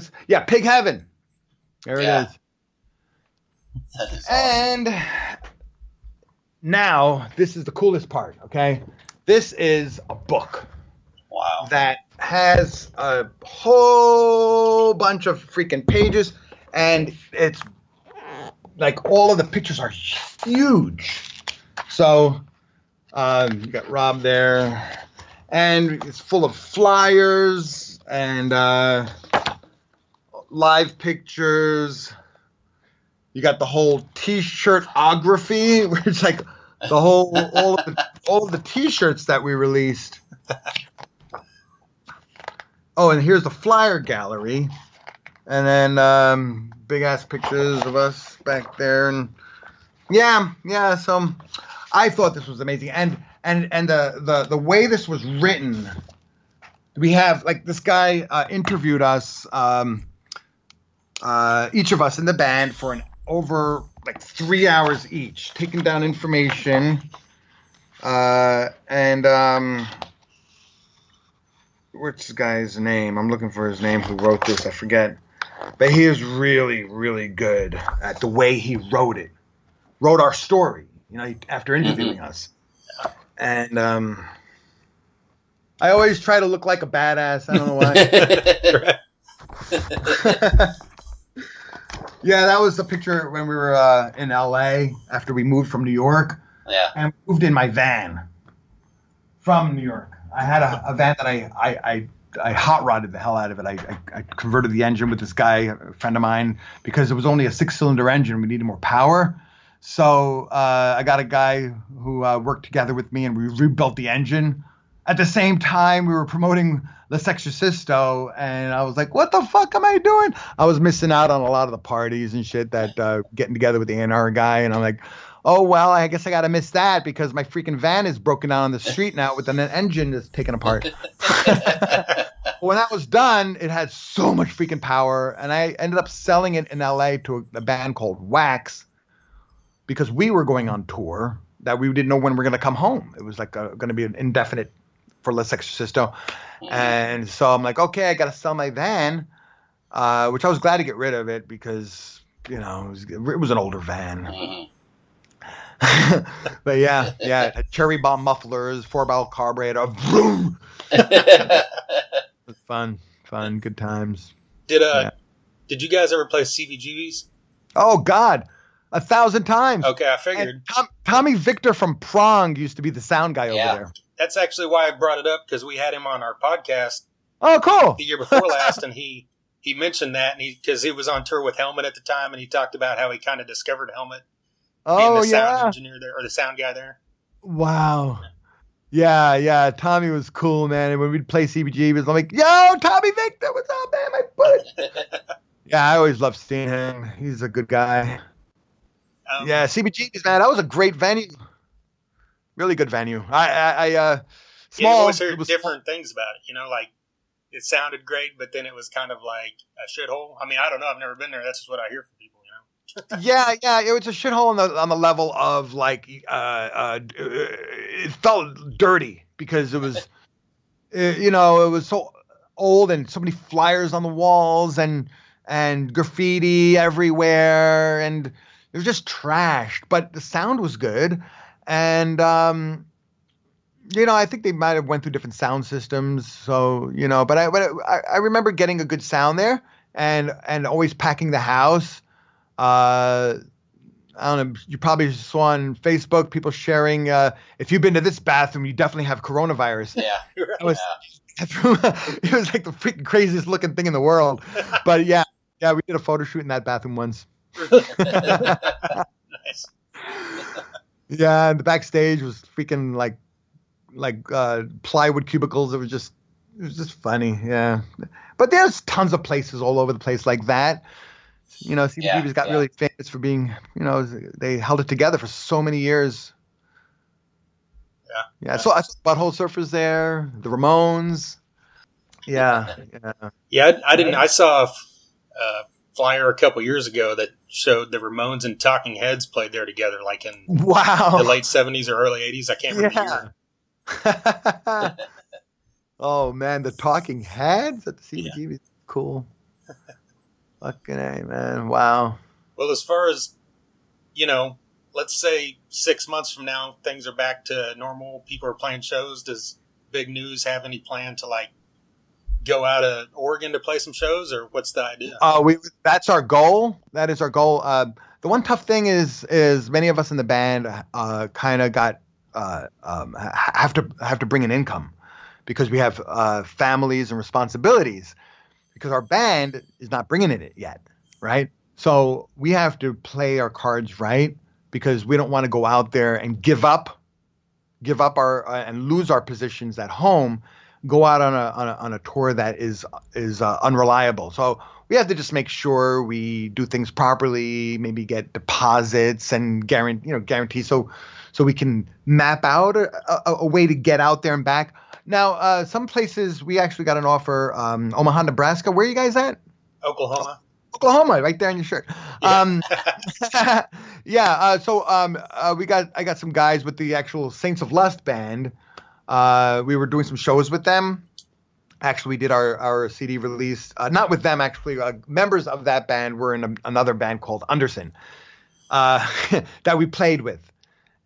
Pig Heaven. There it is. That is awesome. And now, this is the coolest part, okay? This is a book. Wow. That has a whole bunch of freaking pages, and it's like all of the pictures are huge. So you got Rob there, and it's full of flyers and live pictures. You got the whole T-shirtography, where it's like the whole all of the T-shirts that we released. Oh, and here's the flyer gallery, and then big ass pictures of us back there, and yeah. So I thought this was amazing, and the way this was written, we have, like, this guy interviewed us, each of us in the band for over 3 hours each, taking down information, and what's the guy's name? I'm looking for his name who wrote this. I forget. But he is really, really good at the way he wrote our story, after interviewing us. And I always try to look like a badass. I don't know why. Yeah, that was the picture when we were in LA after we moved from New York. Yeah. And moved in my van from New York. I had a van that I hot rodded the hell out of it. I converted the engine with this guy, a friend of mine, because it was only a 6-cylinder engine. We needed more power. So I got a guy who worked together with me, and we rebuilt the engine. At the same time, we were promoting Les Exorcisto, and I was like, what the fuck am I doing? I was missing out on a lot of the parties and shit that getting together with the A&R guy, and I'm like, oh, well, I guess I got to miss that because my freaking van is broken down on the street now with an engine that's taken apart. When that was done, it had so much freaking power, and I ended up selling it in LA to a band called Wax because we were going on tour that we didn't know when we were going to come home. It was like going to be an indefinite for Les Exorcisto. And so I'm like, okay, I got to sell my van, which I was glad to get rid of it because, you know, it was an older van. But yeah, it had cherry bomb mufflers, 4-barrel carburetor, boom. It was fun, good times. Did you guys ever play CBGBs? Oh God, 1,000 times. Okay, I figured. Tommy Victor from Prong used to be the sound guy over there. That's actually why I brought it up because we had him on our podcast. Oh, cool. The year before last, and he mentioned that, and because he was on tour with Helmet at the time, and he talked about how he kind of discovered Helmet. Being the sound engineer there, or the sound guy there. Wow. Yeah. Tommy was cool, man. And when we'd play CBGBs, I'm like, yo, Tommy Victor, what's up, man? My foot. Yeah, I always loved seeing him. He's a good guy. Yeah, CBGBs, man. That was a great venue. Really good venue. Small. You always heard different things about it. You know, like it sounded great, but then it was kind of like a shithole. I mean, I don't know. I've never been there. That's just what I hear from people. Yeah, it was a shithole on the level of like it felt dirty because it was it was so old and so many flyers on the walls and graffiti everywhere and it was just trashed, but the sound was good and I think they might have went through different sound systems, so but I remember getting a good sound there and always packing the house. I don't know. You probably saw on Facebook people sharing. If you've been to this bathroom, you definitely have coronavirus. Yeah, it was like the freaking craziest looking thing in the world. But yeah, we did a photo shoot in that bathroom once. Nice. Yeah, and the backstage was freaking like plywood cubicles. It was just funny. Yeah, but there's tons of places all over the place like that. CBGB's got really famous for being, they held it together for so many years. Yeah. So I saw Butthole Surfers there, the Ramones. Yeah. I didn't. I saw a flyer a couple years ago that showed the Ramones and Talking Heads played there together, like in the late 70s or early 80s. I can't remember the year. Oh man, the Talking Heads at the CBGB is cool. Fucking A, man. Wow. Well, as far as, let's say 6 months from now, things are back to normal. People are playing shows. Does Big News have any plan to, go out of Oregon to play some shows, or what's the idea? That's our goal. That is our goal. The one tough thing is many of us in the band kind of got have to bring an income because we have families and responsibilities. Because our band is not bringing it yet, right? So we have to play our cards right because we don't want to go out there and give up our and lose our positions at home, go out on a tour that is unreliable. So we have to just make sure we do things properly, maybe get deposits and guarantee so we can map out a way to get out there and back. Now, some places we actually got an offer. Omaha, Nebraska. Where are you guys at? Oklahoma, right there on your shirt. Yeah. So I got some guys with the actual Saints of Lust band. We were doing some shows with them. Actually, we did our CD release. Not with them, actually. Members of that band were in another band called Anderson that we played with.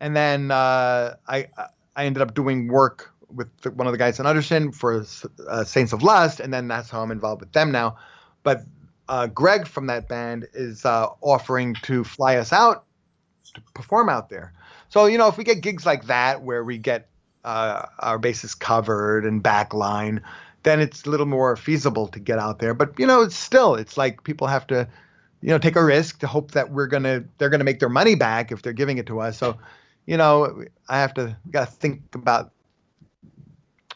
And then I ended up doing work with one of the guys in Anderson for Saints of Lust, and then that's how I'm involved with them now. But Greg from that band is offering to fly us out to perform out there. So, if we get gigs like that where we get our bases covered and backline, then it's a little more feasible to get out there. But, it's like people have to, take a risk to hope that they're gonna make their money back if they're giving it to us. So, we got to think about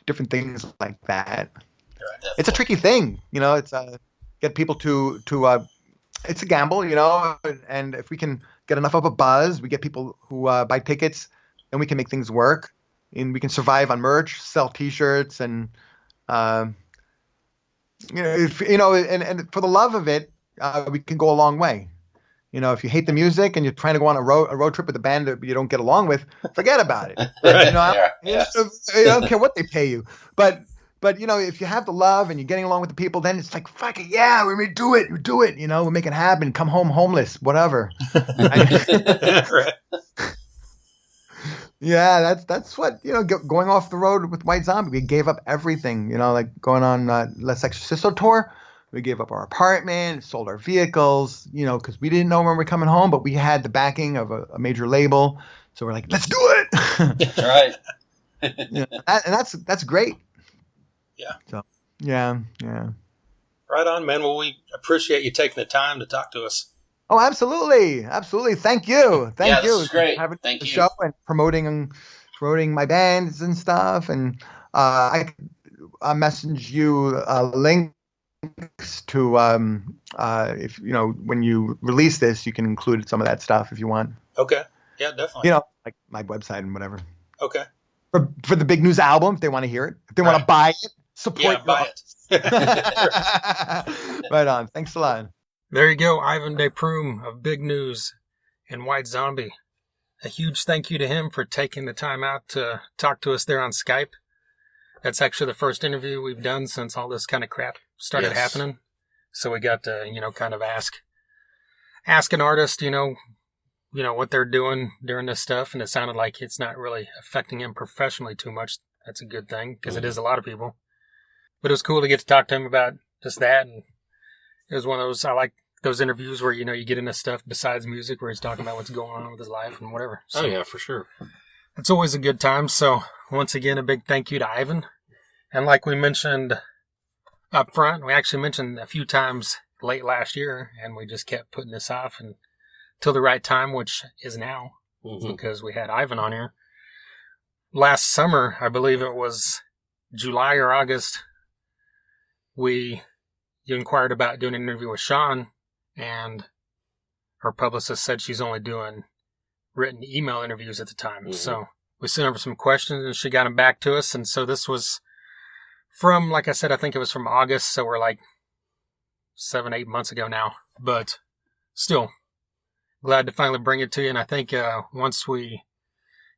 different things like that. Right, it's a tricky thing, it's get people to it's a gamble, and if we can get enough of a buzz, we get people who buy tickets, and we can make things work, and we can survive on merch, sell T-shirts, and and for the love of it, we can go a long way. If you hate the music and you're trying to go on a road trip with a band that you don't get along with, forget about it. Right. I don't care what they pay you. But if you have the love and you're getting along with the people, then it's like, fuck it, yeah, we do it. We'll make it happen. Come home homeless, whatever. Right. Yeah, that's what, going off the road with White Zombie, we gave up everything, like going on Les Exorcisto tour. We gave up our apartment, sold our vehicles, because we didn't know when we were coming home, but we had the backing of a major label. So we're like, let's do it. That's right. And that's great. Yeah. So, yeah. Right on, man. Well, we appreciate you taking the time to talk to us. Oh, absolutely. Absolutely. Thank you. Thank you. This is great. Having Thank the you. show and promoting my bands and stuff. And I message you links to if when you release this, you can include some of that stuff if you want. Okay. Yeah, definitely. Like my website and whatever. Okay. For the Big News album, if they want to hear it, if they want to buy it, support. Yeah, buy it. Right on. Thanks a lot. There you go, Ivan de Prume of Big News and White Zombie. A huge thank you to him for taking the time out to talk to us there on Skype. That's actually the first interview we've done since all this kind of crap started happening. So we got to, kind of ask an artist, what they're doing during this stuff. And it sounded like it's not really affecting him professionally too much. That's a good thing because it is a lot of people. But it was cool to get to talk to him about just that. And it was one of those, I like those interviews where, you get into stuff besides music where he's talking about what's going on with his life and whatever. So yeah, for sure. It's always a good time. So once again, a big thank you to Ivan. And like we mentioned up front, we actually mentioned a few times late last year, and we just kept putting this off until the right time, which is now, because we had Ivan on here. Last summer, I believe it was July or August, you inquired about doing an interview with Sean, and her publicist said she's only doing written email interviews at the time. So we sent over some questions, and she got them back to us. And so this was from, like I said, I think it was from August, so we're like 7-8 months ago now. But still, glad to finally bring it to you. And I think once we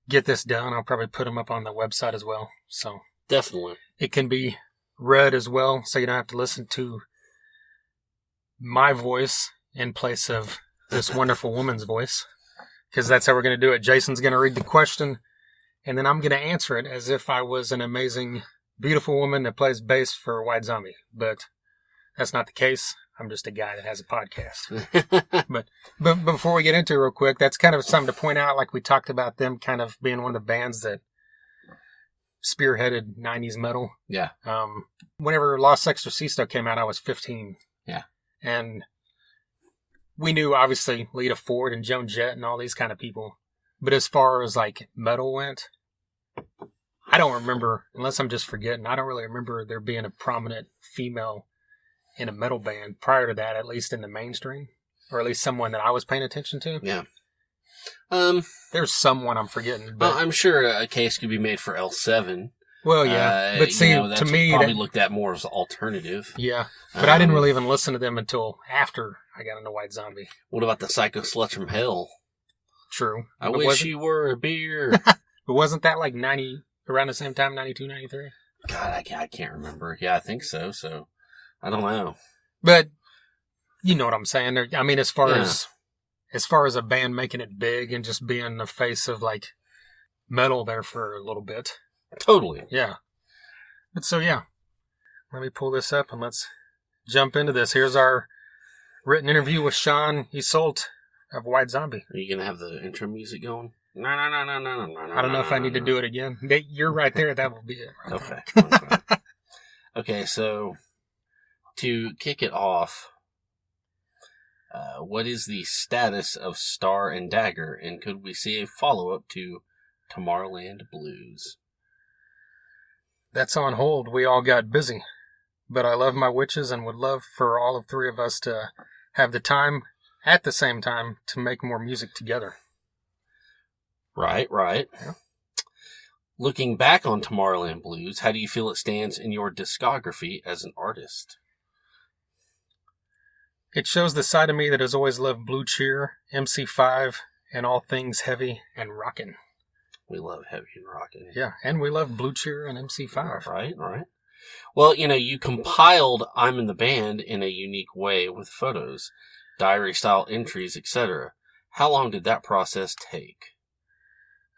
get this done, I'll probably put them up on the website as well. So Definitely. it can be read as well, so you don't have to listen to my voice in place of this wonderful woman's voice, because that's how we're going to do it. Jason's going to read the question, and then I'm going to answer it as if I was an amazing, beautiful woman that plays bass for White Zombie. But that's not the case. I'm just a guy that has a podcast. But before we get into it real quick, that's kind of something to point out. Like we talked about them kind of being one of the bands that spearheaded 90s metal. Yeah. Whenever Los Exorcisto came out, I was 15. Yeah. And we knew, obviously, Lita Ford and Joan Jett and all these kind of people. But as far as, like, metal went, I don't remember, unless I'm just forgetting, I don't really remember there being a prominent female in a metal band prior to that, at least in the mainstream. Or at least someone that I was paying attention to. Yeah. There's someone I'm forgetting. But I'm sure a case could be made for L7. Well, yeah. But see, that's to me... probably looked at more as alternative. Yeah. But I didn't really even listen to them until after I got into White Zombie. What about the Psycho Sluts from Hell? True. I wish you were a beer. But wasn't that like 90, around the same time, 92, 93? God, I can't remember. Yeah, I think so. So, I don't know. But, you know what I'm saying. I mean, as far as a band making it big and just being the face of, like, metal there for a little bit. Totally. Yeah. But so, yeah. Let me pull this up and let's jump into this. Here's our written interview with Sean Yseult of White Zombie. Are you going to have the intro music going? No. I don't know if I need to do it again. You're right there. That will be it. Right Okay. Okay, so to kick it off, what is the status of Star and Dagger, and could we see a follow-up to Tomorrowland Blues? That's on hold. We all got busy. But I love my witches and would love for all of three of us to have the time, at the same time to make more music together. Right. Yeah. Looking back on Tomorrowland Blues, how do you feel it stands in your discography as an artist? It shows the side of me that has always loved Blue Cheer, MC5, and all things heavy and rockin'. We love heavy and rockin'. Yeah, and we love Blue Cheer and MC5. Right. Well, you compiled I'm in the Band in a unique way with photos, diary-style entries, etc. How long did that process take?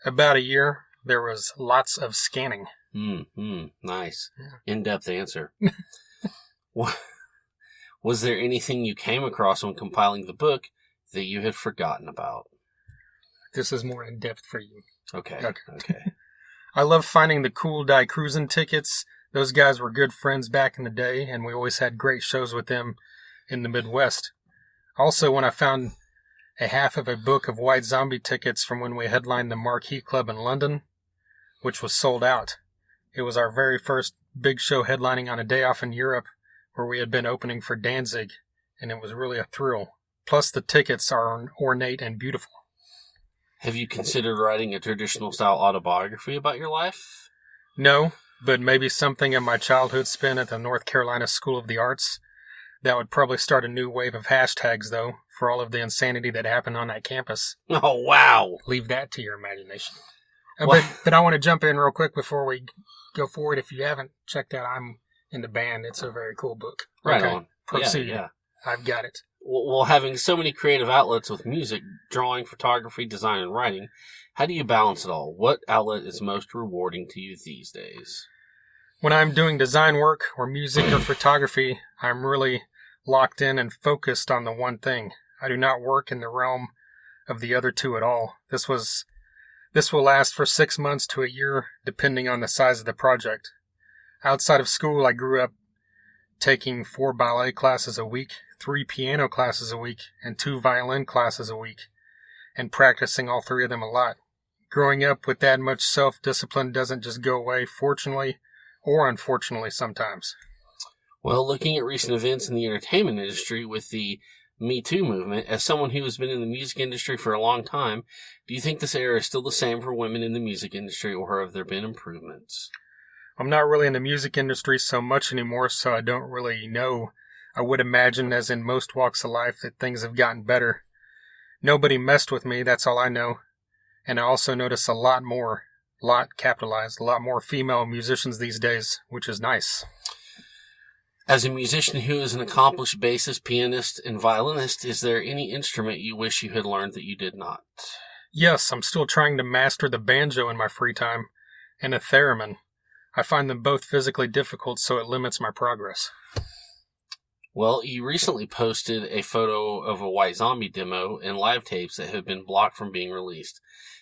About a year. There was lots of scanning. Nice. Yeah. In-depth answer. Was there anything you came across when compiling the book that you had forgotten about? This is more in-depth for you. Okay. I love finding the cool Die Cruisin' tickets. Those guys were good friends back in the day, and we always had great shows with them in the Midwest. Also, when I found a half of a book of White Zombie tickets from when we headlined the Marquee Club in London, which was sold out. It was our very first big show headlining on a day off in Europe, where we had been opening for Danzig, and it was really a thrill. Plus, the tickets are ornate and beautiful. Have you considered writing a traditional style autobiography about your life? No, but maybe something of my childhood spent at the North Carolina School of the Arts. That would probably start a new wave of hashtags, though, for all of the insanity that happened on that campus. Oh, wow. Leave that to your imagination. But I want to jump in real quick before we go forward. If you haven't checked out I'm in the Band, it's a very cool book. Right okay, on. Proceed. Yeah. I've got it. Well, having so many creative outlets with music, drawing, photography, design, and writing, how do you balance it all? What outlet is most rewarding to you these days? When I'm doing design work or music or photography, I'm really locked in and focused on the one thing. I do not work in the realm of the other two at all. This will last for 6 months to a year, depending on the size of the project. Outside of school, I grew up taking 4 ballet classes a week, 3 piano classes a week, and 2 violin classes a week, and practicing all 3 of them a lot. Growing up with that much self-discipline doesn't just go away, fortunately or unfortunately sometimes. Well, looking at recent events in the entertainment industry with the Me Too movement, as someone who has been in the music industry for a long time, do you think this era is still the same for women in the music industry, or have there been improvements? I'm not really in the music industry so much anymore, so I don't really know. I would imagine, as in most walks of life, that things have gotten better. Nobody messed with me, that's all I know. And I also notice a lot more female musicians these days, which is nice. As a musician who is an accomplished bassist, pianist, and violinist, is there any instrument you wish you had learned that you did not? Yes, I'm still trying to master the banjo in my free time, and a theremin. I find them both physically difficult, so it limits my progress. Well, you recently posted a photo of a White Zombie demo and live tapes that have been blocked from being released.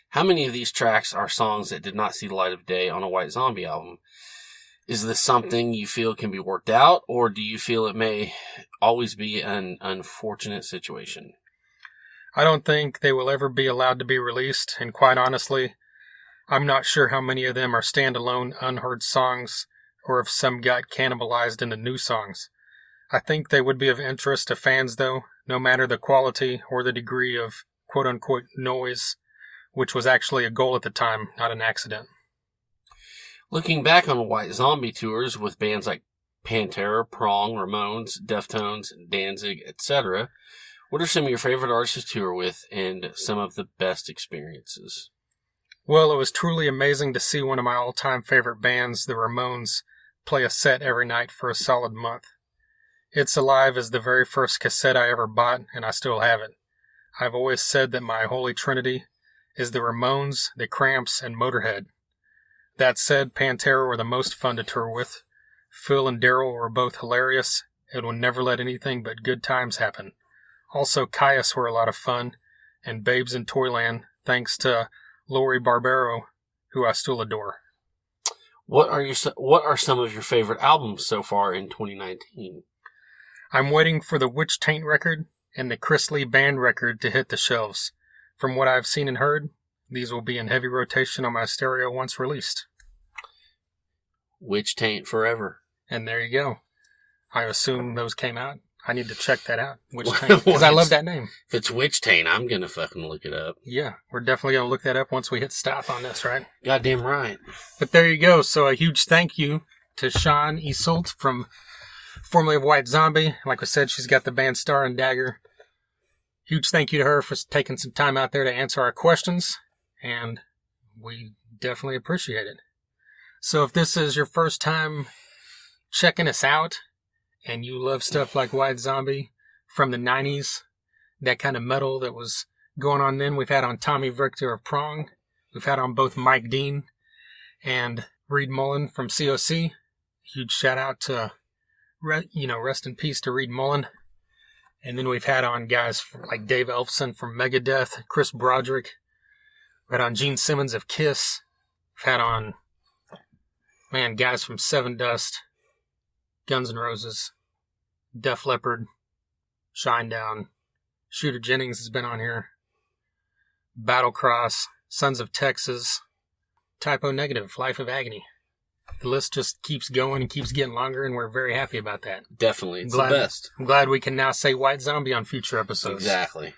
How many of these tracks are songs that did not see the light of day on a White Zombie album? Is this something you feel can be worked out, or do you feel it may always be an unfortunate situation? I don't think they will ever be allowed to be released, and quite honestly, I'm not sure how many of them are standalone, unheard songs, or if some got cannibalized into new songs. I think they would be of interest to fans, though, no matter the quality or the degree of quote-unquote noise, which was actually a goal at the time, not an accident. Looking back on White Zombie tours with bands like Pantera, Prong, Ramones, Deftones, Danzig, etc., what are some of your favorite artists to tour with and some of the best experiences? Well, it was truly amazing to see one of my all-time favorite bands, the Ramones, play a set every night for a solid month. It's Alive is the very first cassette I ever bought, and I still have it. I've always said that my holy trinity is the Ramones, the Cramps, and Motorhead. That said, Pantera were the most fun to tour with. Phil and Daryl were both hilarious and would never let anything but good times happen. Also, Caius were a lot of fun, and Babes in Toyland, thanks to Lori Barbero, who I still adore. What are some of your favorite albums so far in 2019? I'm waiting for the Witch Taint record and the Chris Lee Band record to hit the shelves. From what I've seen and heard, these will be in heavy rotation on my stereo once released. Witch Taint Forever. And there you go. I assume those came out. I need to check that out. Because I love that name. If it's Witch Taint, I'm going to fucking look it up. Yeah, we're definitely going to look that up once we hit stop on this, right? Goddamn right. But there you go. So a huge thank you to Sean Yseult from formerly of White Zombie. Like I said, she's got the band Star and Dagger. Huge thank you to her for taking some time out there to answer our questions. And we definitely appreciate it. So if this is your first time checking us out, and you love stuff like White Zombie from the 90s, that kind of metal that was going on then. We've had on Tommy Victor of Prong. We've had on both Mike Dean and Reed Mullen from COC. Huge shout out to, rest in peace to Reed Mullen. And then we've had on guys like Dave Elfson from Megadeth, Chris Broderick. We've had on Gene Simmons of Kiss. We've had on, guys from Seven Dust, Guns N' Roses, Def Leppard, Shinedown, Shooter Jennings has been on here, Battlecross, Sons of Texas, Typo Negative, Life of Agony. The list just keeps going and keeps getting longer, and we're very happy about that. Definitely. It's the best. I'm glad we can now say White Zombie on future episodes. Exactly.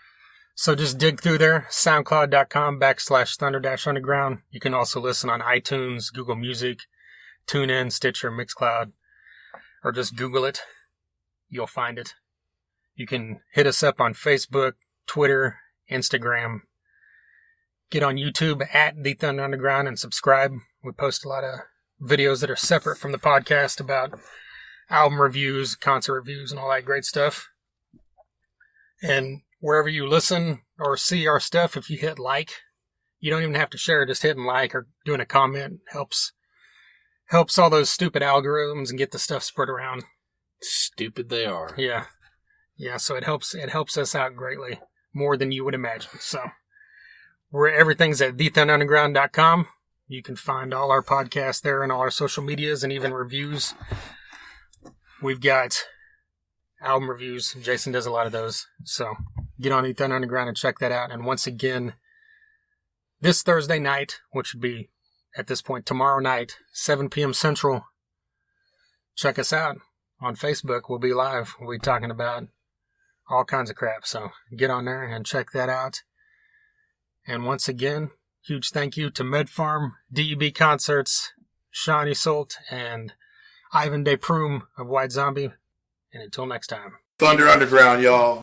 So just dig through there, soundcloud.com/Thunder-Underground. You can also listen on iTunes, Google Music, TuneIn, Stitcher, Mixcloud, or just Google it. You'll find it. You can hit us up on Facebook, Twitter, Instagram. Get on YouTube at The Thunder Underground and subscribe. We post a lot of videos that are separate from the podcast about album reviews, concert reviews, and all that great stuff. And wherever you listen or see our stuff, if you hit like, you don't even have to share. Just hitting like or doing a comment helps all those stupid algorithms and get the stuff spread around. Stupid they are. Yeah. So it helps us out greatly, more than you would imagine. So everything's at thethunderunderground.com. You can find all our podcasts there and all our social medias and even reviews. We've got album reviews. Jason does a lot of those. So get on The Thunder Underground and check that out. And once again, this Thursday night, which would be at this point tomorrow night, 7 p.m. Central, check us out on Facebook. We'll be live. We'll be talking about all kinds of crap. So get on there and check that out. And once again, huge thank you to MedFarm, DEB Concerts, Sean Yseult, and Ivan De Prume of White Zombie. And until next time. Thunder Underground, y'all.